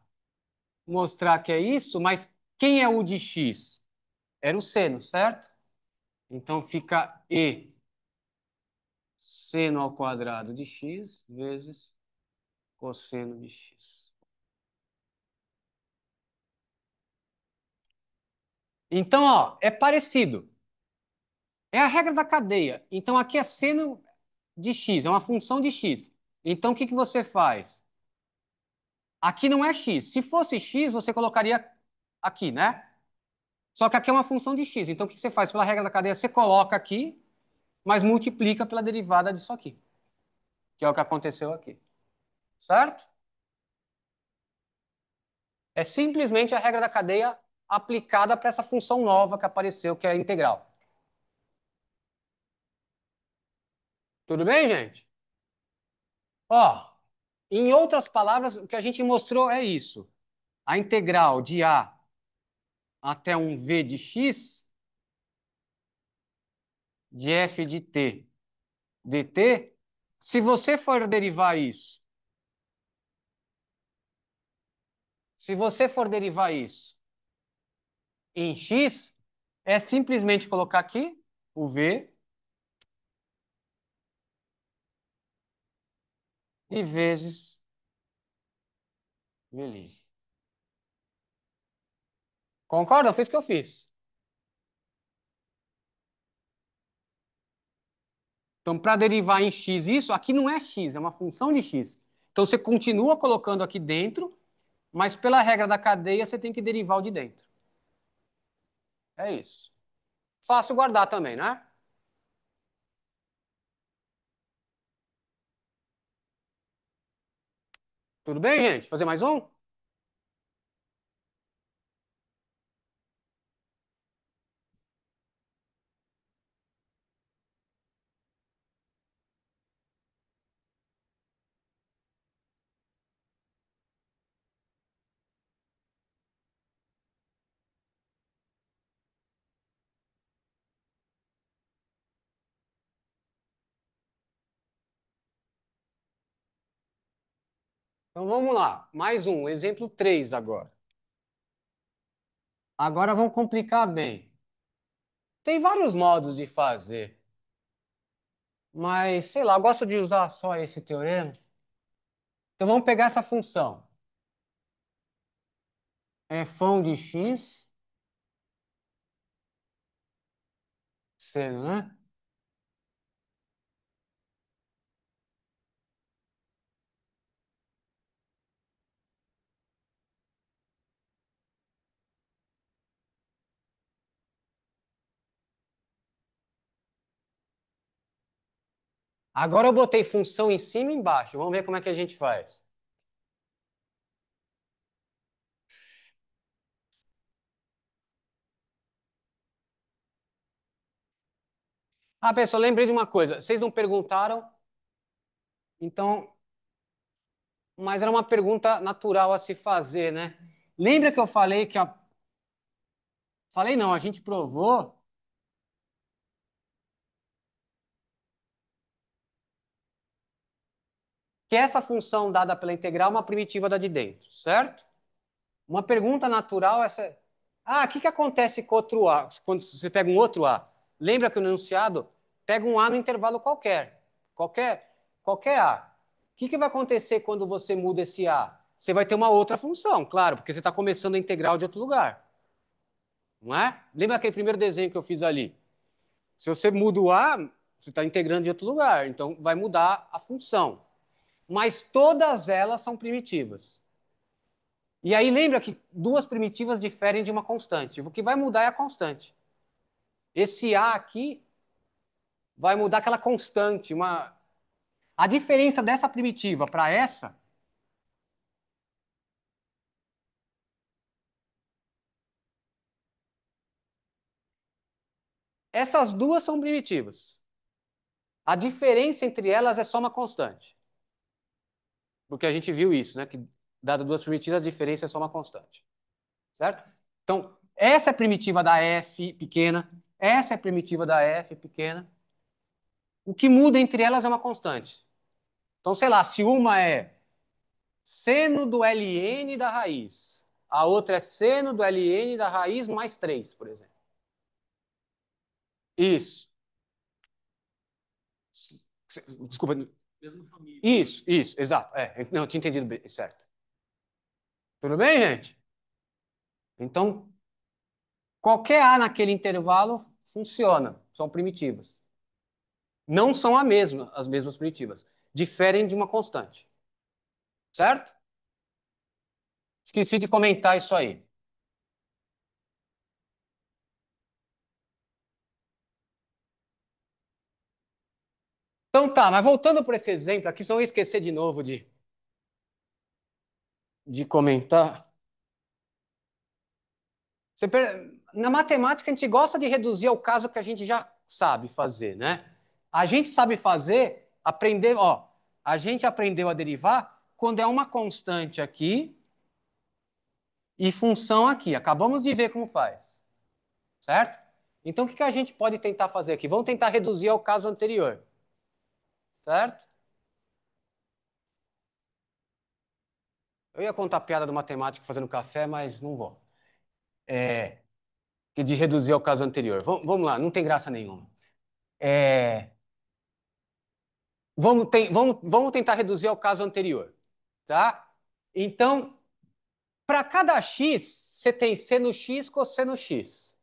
mostrar que é isso, mas quem é o de x? Era o seno, certo? Então fica e seno ao quadrado de x vezes cosseno de x. Então, ó, é parecido. É a regra da cadeia. Então aqui é seno de x, é uma função de x. Então o que que você faz? Aqui não é x. Se fosse x, você colocaria aqui, né? Só que aqui é uma função de x. Então, o que você faz? Pela regra da cadeia, você coloca aqui, mas multiplica pela derivada disso aqui, que é o que aconteceu aqui. Certo? É simplesmente a regra da cadeia aplicada para essa função nova que apareceu, que é a integral. Tudo bem, gente? Ó, em outras palavras, o que a gente mostrou é isso. A integral de a até um v de x, de f de t dt, se você for derivar isso, se você for derivar isso em x, é simplesmente colocar aqui o v e vezes v livre. Concordam? Foi isso que eu fiz. Então, para derivar em x isso, aqui não é x, é uma função de x. Então, você continua colocando aqui dentro, mas pela regra da cadeia, você tem que derivar o de dentro. É isso. Fácil guardar também, né? Tudo bem, gente? Fazer mais um? Então vamos lá. Mais um, exemplo 3 agora. Agora vamos complicar bem. Tem vários modos de fazer, mas sei lá, eu gosto de usar só esse teorema. Então vamos pegar essa função. Fão de x, seno, né? Agora eu botei função em cima e embaixo. Vamos ver como é que a gente faz. Ah, pessoal, lembrei de uma coisa. Vocês não perguntaram, então, mas era uma pergunta natural a se fazer, né? Lembra que eu falei que a... Falei não, a gente provou que essa função dada pela integral é uma primitiva da de dentro, certo? Uma pergunta natural é essa. Ah, o que que acontece com outro A? Quando você pega um outro A? Lembra que no enunciado pega um A no intervalo qualquer. Qualquer A. O que que vai acontecer quando você muda esse A? Você vai ter uma outra função, claro, porque você está começando a integral de outro lugar. Não é? Lembra aquele primeiro desenho que eu fiz ali? Se você muda o A, você está integrando de outro lugar, então vai mudar a função. Mas todas elas são primitivas. E aí lembra que duas primitivas diferem de uma constante. O que vai mudar é a constante. Esse A aqui vai mudar aquela constante. A diferença dessa primitiva para essa, essas duas são primitivas. A diferença entre elas é só uma constante. Porque a gente viu isso, né? Que dada duas primitivas, a diferença é só uma constante. Certo? Então, essa é a primitiva da f pequena, essa é a primitiva da f pequena. O que muda entre elas é uma constante. Então, sei lá, se uma é seno do ln da raiz, a outra é seno do ln da raiz mais 3, por exemplo. Isso. Desculpa. Isso, exato. Não, eu tinha entendido certo. Tudo bem, gente? Então, qualquer A naquele intervalo funciona, são primitivas. Não são as mesmas primitivas. Diferem de uma constante. Certo? Esqueci de comentar isso aí. Então tá, mas voltando para esse exemplo aqui, senão eu ia esquecer de novo de comentar. Na matemática, a gente gosta de reduzir ao caso que a gente já sabe fazer, né? A gente sabe fazer, aprender, ó, a gente aprendeu a derivar quando é uma constante aqui e função aqui. Acabamos de ver como faz, certo? Então, o que que a gente pode tentar fazer aqui? Vamos tentar reduzir ao caso anterior, certo? Eu ia contar a piada do matemático fazendo café, mas não vou. É, que de reduzir ao caso anterior. Vamos lá, não tem graça nenhuma. É, vamos tentar reduzir ao caso anterior, tá? Então, para cada x, você tem seno x, cosseno x,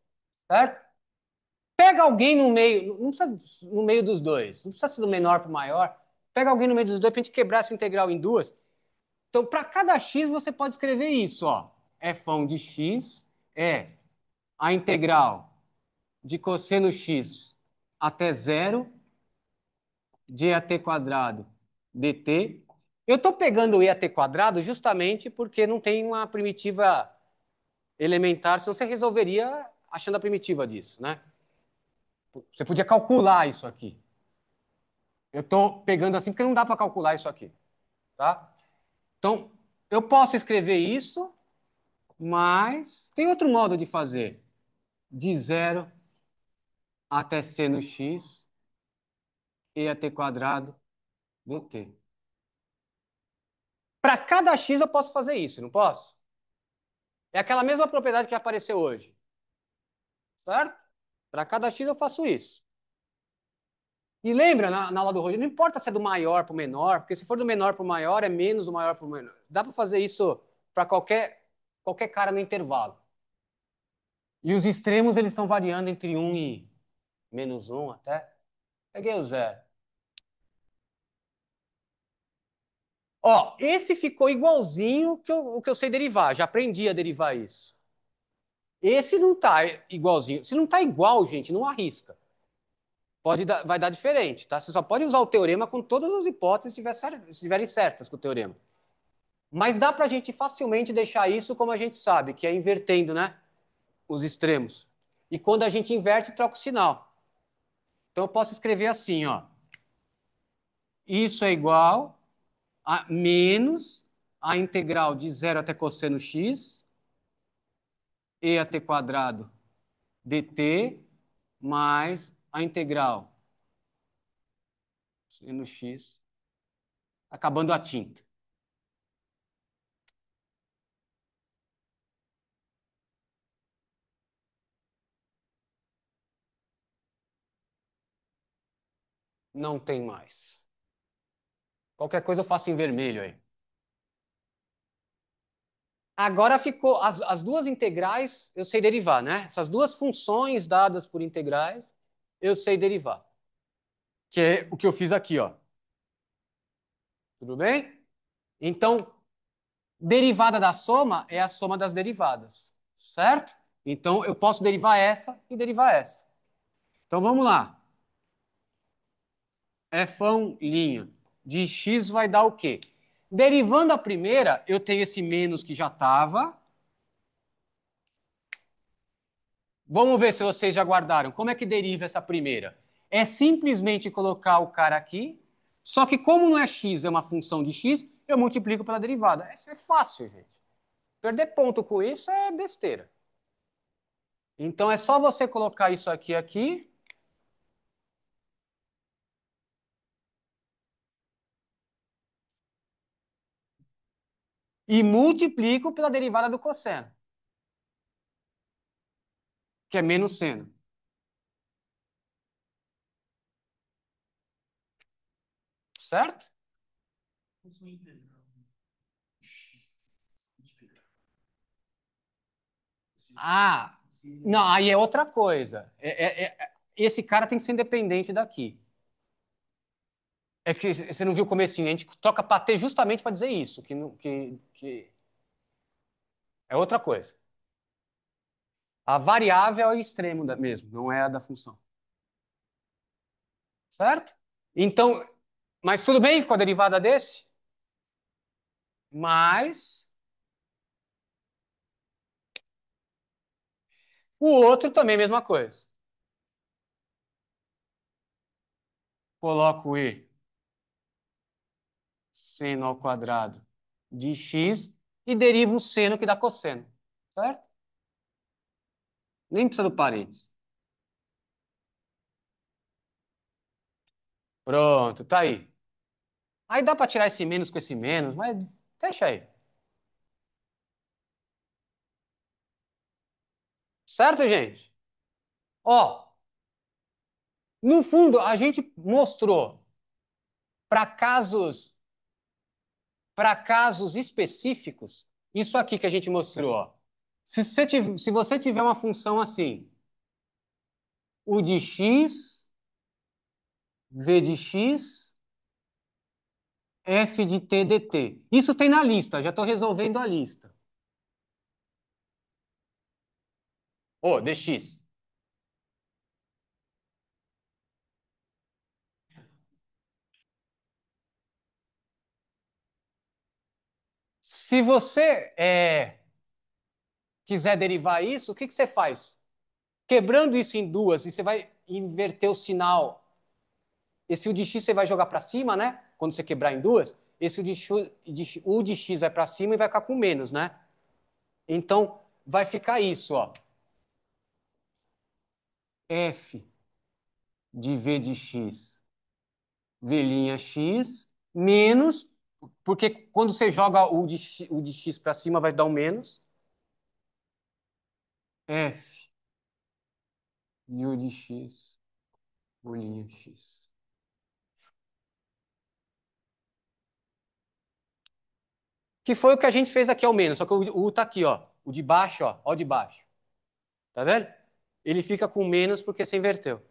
certo? Pega alguém no meio, não precisa no meio dos dois, não precisa ser do menor para o maior. Pega alguém no meio dos dois para a gente quebrar essa integral em duas. Então, para cada x, você pode escrever isso, ó. Fão de x é a integral de cosseno x até zero de at quadrado dt Eu estou pegando o e a t quadrado justamente porque não tem uma primitiva elementar, senão você resolveria achando a primitiva disso, né? Você podia calcular isso aqui. Eu estou pegando assim porque não dá para calcular isso aqui, tá? Então, eu posso escrever isso, mas tem outro modo de fazer. De zero até c no x, e a t quadrado dt. Para cada x eu posso fazer isso, não posso? É aquela mesma propriedade que apareceu hoje, certo? Para cada x eu faço isso. E lembra, na aula do Roger, não importa se é do maior para o menor, porque se for do menor para o maior, é menos do maior para o menor. Dá para fazer isso para qualquer cara no intervalo. E os extremos, eles estão variando entre um e menos um até. Peguei o zero. Ó, esse ficou igualzinho o que eu sei derivar. Já aprendi a derivar isso. Esse não está igualzinho. Se não está igual, gente, não arrisca. Vai dar diferente, tá? Você só pode usar o teorema com todas as hipóteses estiverem certas com o teorema. Mas dá para a gente facilmente deixar isso como a gente sabe, que é invertendo, né? Os extremos. E quando a gente inverte, troca o sinal. Então eu posso escrever assim, ó. Isso é igual a menos a integral de zero até cosseno x e a t quadrado dt mais a integral seno x, acabando a tinta. Não tem mais. Qualquer coisa eu faço em vermelho aí. Agora ficou, as duas integrais eu sei derivar, né? Essas duas funções dadas por integrais eu sei derivar. Que é o que eu fiz aqui, ó. Tudo bem? Então, derivada da soma é a soma das derivadas, certo? Então, eu posso derivar essa e derivar essa. Então, vamos lá. Fão de x vai dar o quê? Derivando a primeira, eu tenho esse menos que já estava. Vamos ver se vocês já guardaram. Como é que deriva essa primeira? É simplesmente colocar o cara aqui, só que como não é x, é uma função de x, eu multiplico pela derivada. Isso é fácil, gente. Perder ponto com isso é besteira. Então é só você colocar isso aqui, e multiplico pela derivada do cosseno, que é menos seno. Certo? Ah, não, aí é outra coisa. Esse cara tem que ser independente daqui. É que você não viu o comecinho, a gente troca para T justamente para dizer isso, que é outra coisa. A variável é o extremo mesmo, não é a da função. Certo? Então, mas tudo bem com a derivada desse? Mas o outro também é a mesma coisa. Coloco o e seno ao quadrado de x e derivo o seno que dá cosseno. Certo? Nem precisa do parênteses. Pronto, tá aí. Aí dá para tirar esse menos com esse menos, mas deixa aí. Certo, gente? Ó, no fundo, a gente mostrou para casos específicos, isso aqui que a gente mostrou. Ó. Se você tiver uma função assim, u de x, v de x, f de t dt. Isso tem na lista, já estou resolvendo a lista. Ô, dx. Se você quiser derivar isso, o que que você faz? Quebrando isso em duas, e você vai inverter o sinal. Esse u de x você vai jogar para cima, né? Quando você quebrar em duas, esse u de x vai para cima e vai ficar com menos, né? Então, vai ficar isso, ó. F de v de x, v' x, menos, porque quando você joga o de x para cima vai dar um menos, f de u de x, v'. Que foi o que a gente fez aqui ao menos, só que o u tá aqui, ó. O de baixo, ó o de baixo. Tá vendo? Ele fica com menos porque você inverteu.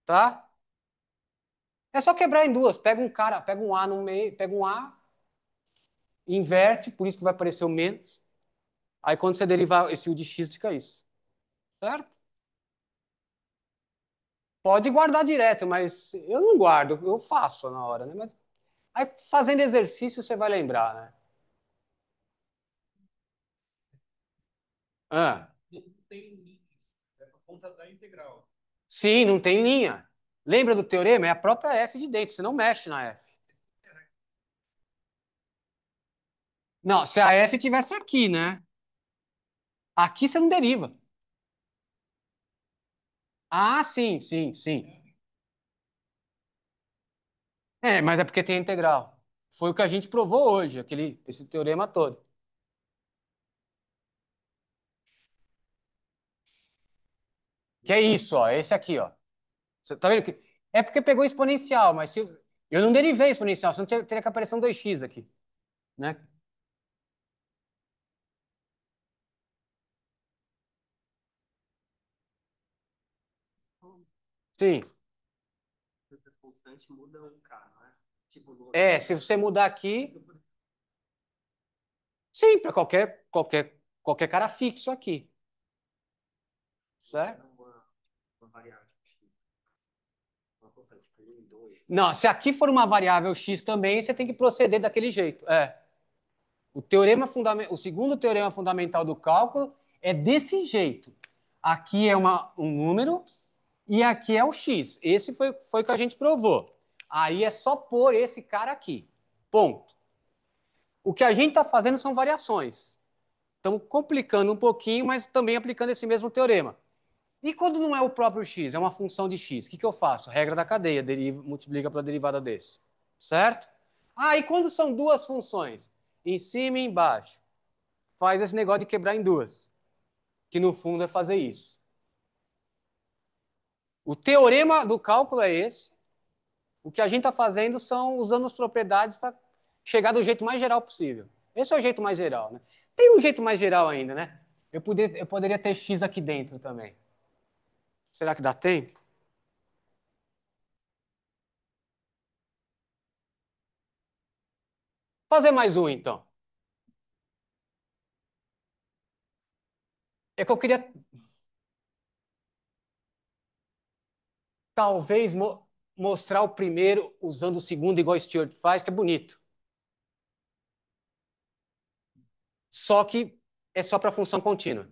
Tá? É só quebrar em duas. Pega um cara, pega um A no meio, pega um A, inverte, por isso que vai aparecer o menos. Aí quando você derivar esse u de x, fica isso. Certo? Pode guardar direto, mas eu não guardo, eu faço na hora, né? Mas aí fazendo exercício você vai lembrar, né? Ah, sim, não tem linha. Lembra do teorema? É a própria f de dentro, você não mexe na f. Não, se a f tivesse aqui, né? Aqui você não deriva. Ah, sim, sim, sim. É, mas é porque tem a integral. Foi o que a gente provou hoje, esse teorema todo. Que é isso, ó, esse aqui, ó. Você tá vendo que é porque pegou exponencial, mas se eu não derivei exponencial, senão teria que aparecer um 2x aqui, né? Sim. É, se você mudar aqui, sim, para qualquer cara fixo aqui, certo? Não, se aqui for uma variável x também, você tem que proceder daquele jeito. É. O segundo teorema fundamental do cálculo é desse jeito. Aqui é um número e aqui é o x. Esse foi o que a gente provou. Aí é só pôr esse cara aqui. Ponto. O que a gente está fazendo são variações. Estamos complicando um pouquinho, mas também aplicando esse mesmo teorema. E quando não é o próprio x, é uma função de x, o que eu faço? Regra da cadeia, multiplica pela derivada desse. Certo? Ah, e quando são duas funções? Em cima e embaixo. Faz esse negócio de quebrar em duas. Que no fundo é fazer isso. O teorema do cálculo é esse. O que a gente está fazendo são usando as propriedades para chegar do jeito mais geral possível. Esse é o jeito mais geral, né? Tem um jeito mais geral ainda, né? Eu poderia ter x aqui dentro também. Será que dá tempo? Fazer mais um, então. É que eu queria talvez mostrar o primeiro usando o segundo, igual o Stuart faz, que é bonito. Só que é só para função contínua.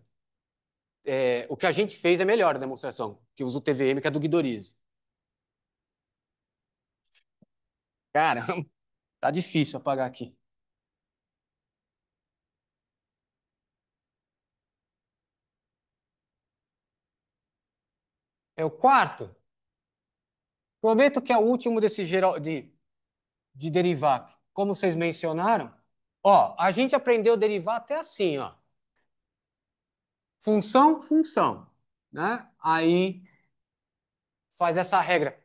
O que a gente fez é melhor a demonstração, que usa o TVM, que é do Guidorize. Caramba, tá difícil apagar aqui. É o quarto. Prometo que é o último desse geral de derivar. Como vocês mencionaram, ó, a gente aprendeu a derivar até assim, ó. Função, função, né? Aí faz essa regra.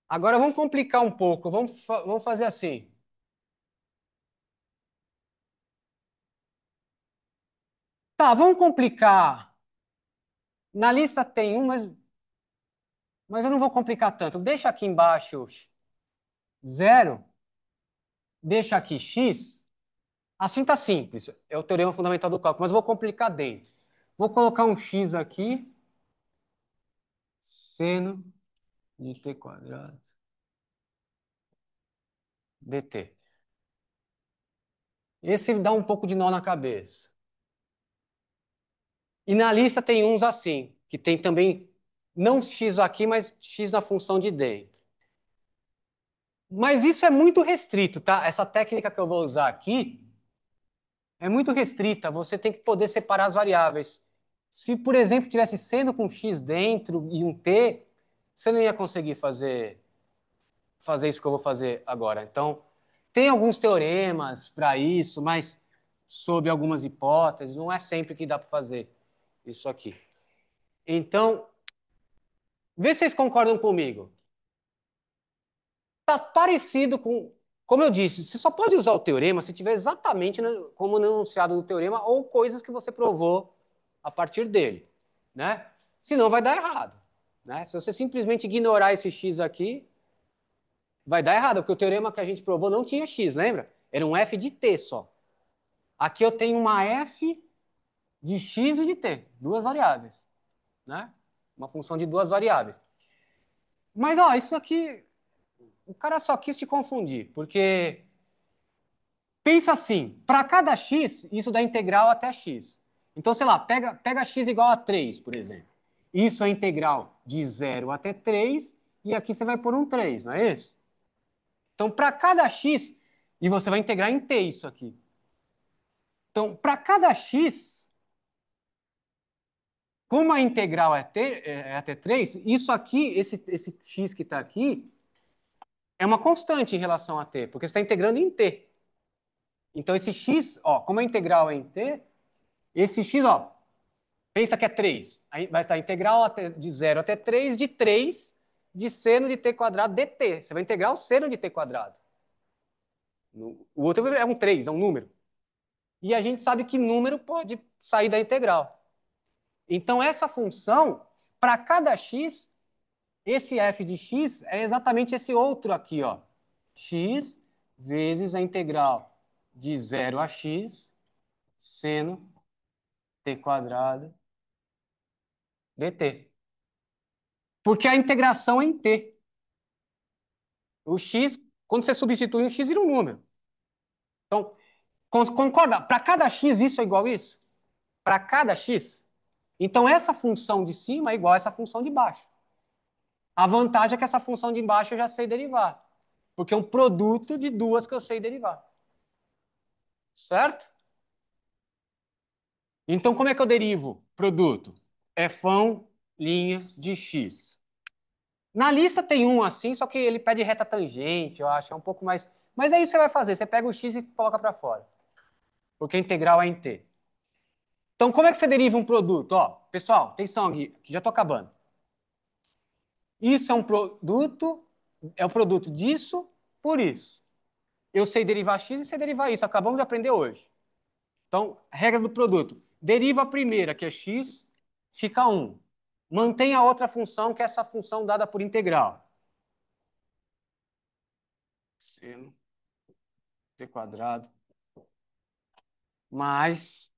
Agora vamos complicar um pouco. Vamos fazer assim. Tá, vamos complicar. Na lista tem um, mas eu não vou complicar tanto. Deixa aqui embaixo zero, deixa aqui x. Assim tá simples. É o teorema fundamental do cálculo, mas eu vou complicar dentro. Vou colocar um x aqui, seno de t quadrado dt. Esse dá um pouco de nó na cabeça. E na lista tem uns assim, que tem também, não x aqui, mas x na função de dentro. Mas isso é muito restrito, tá? Essa técnica que eu vou usar aqui é muito restrita. Você tem que poder separar as variáveis. Se, por exemplo, tivesse sendo com x dentro e um t, você não ia conseguir fazer isso que eu vou fazer agora. Então, tem alguns teoremas para isso, mas sob algumas hipóteses, não é sempre que dá para fazer isso aqui. Então, vê se vocês concordam comigo. Tá parecido com, como eu disse, você só pode usar o teorema se tiver exatamente como no enunciado do teorema ou coisas que você provou a partir dele, né? Senão vai dar errado, né? Se você simplesmente ignorar esse x aqui, vai dar errado, porque o teorema que a gente provou não tinha x, lembra? Era um f de t só. Aqui eu tenho uma f de x e de t, duas variáveis, né? Uma função de duas variáveis. Mas, ó, isso aqui, o cara só quis te confundir, porque pensa assim, para cada x, isso dá integral até x. Então, sei lá, pega x igual a 3, por exemplo. Isso é integral de 0 até 3, e aqui você vai pôr um 3, não é isso? Então, para cada x, e você vai integrar em t isso aqui. Então, para cada x, como a integral é até 3, isso aqui, esse x que está aqui, é uma constante em relação a t, porque você está integrando em t. Então, esse x, ó, como a integral é em t, esse x, ó, pensa que é 3. Aí vai estar integral de 0 até 3 de 3 de seno de t quadrado dt. Você vai integrar o seno de t quadrado. O outro é um 3, é um número. E a gente sabe que número pode sair da integral. Então, essa função, para cada x, esse f de x é exatamente esse outro aqui, ó. X vezes a integral de 0 a x seno t quadrado dt. Porque a integração é em t. O x, quando você substitui um x, vira um número. Então, concorda? Para cada x, isso é igual a isso? Para cada x? Então, essa função de cima é igual a essa função de baixo. A vantagem é que essa função de baixo eu já sei derivar. Porque é um produto de duas que eu sei derivar. Certo? Então, como é que eu derivo produto? Fão, linha de x. Na lista tem um assim, só que ele pede reta tangente, eu acho, é um pouco mais... Mas é isso que você vai fazer, você pega o x e coloca para fora. Porque a integral é em t. Então, como é que você deriva um produto? Ó, pessoal, atenção aqui, que já estou acabando. Isso é um produto disso por isso. Eu sei derivar x e sei derivar isso, acabamos de aprender hoje. Então, regra do produto. Deriva a primeira, que é x, fica 1. Mantém a outra função, que é essa função dada por integral. Seno t quadrado mais...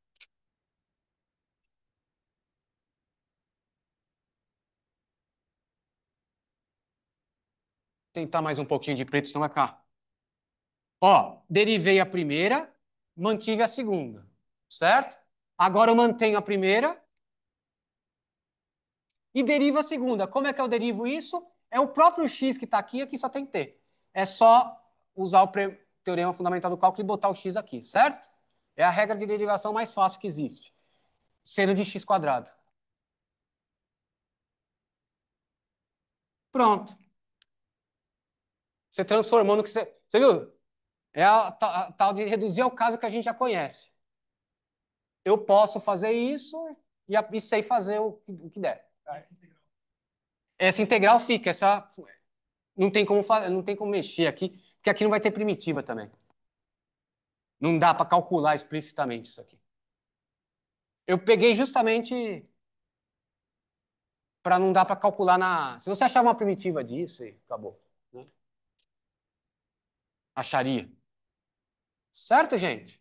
Tentar mais um pouquinho de preto, senão vai ficar. Ó, derivei a primeira, mantive a segunda, certo? Agora eu mantenho a primeira e derivo a segunda. Como é que eu derivo isso? É o próprio x que está aqui, aqui só tem t. É só usar o teorema fundamental do cálculo e botar o x aqui, certo? É a regra de derivação mais fácil que existe. Seno de x quadrado. Pronto. Você transformou no que você... Você viu? É a tal de reduzir ao caso que a gente já conhece. Eu posso fazer isso e sei fazer o que der. Essa integral fica, não tem como fazer, não tem como mexer aqui, porque aqui não vai ter primitiva também. Não dá para calcular explicitamente isso aqui. Eu peguei justamente para não dar para calcular na. Se você achar uma primitiva disso, acabou. Né? Acharia. Certo, gente?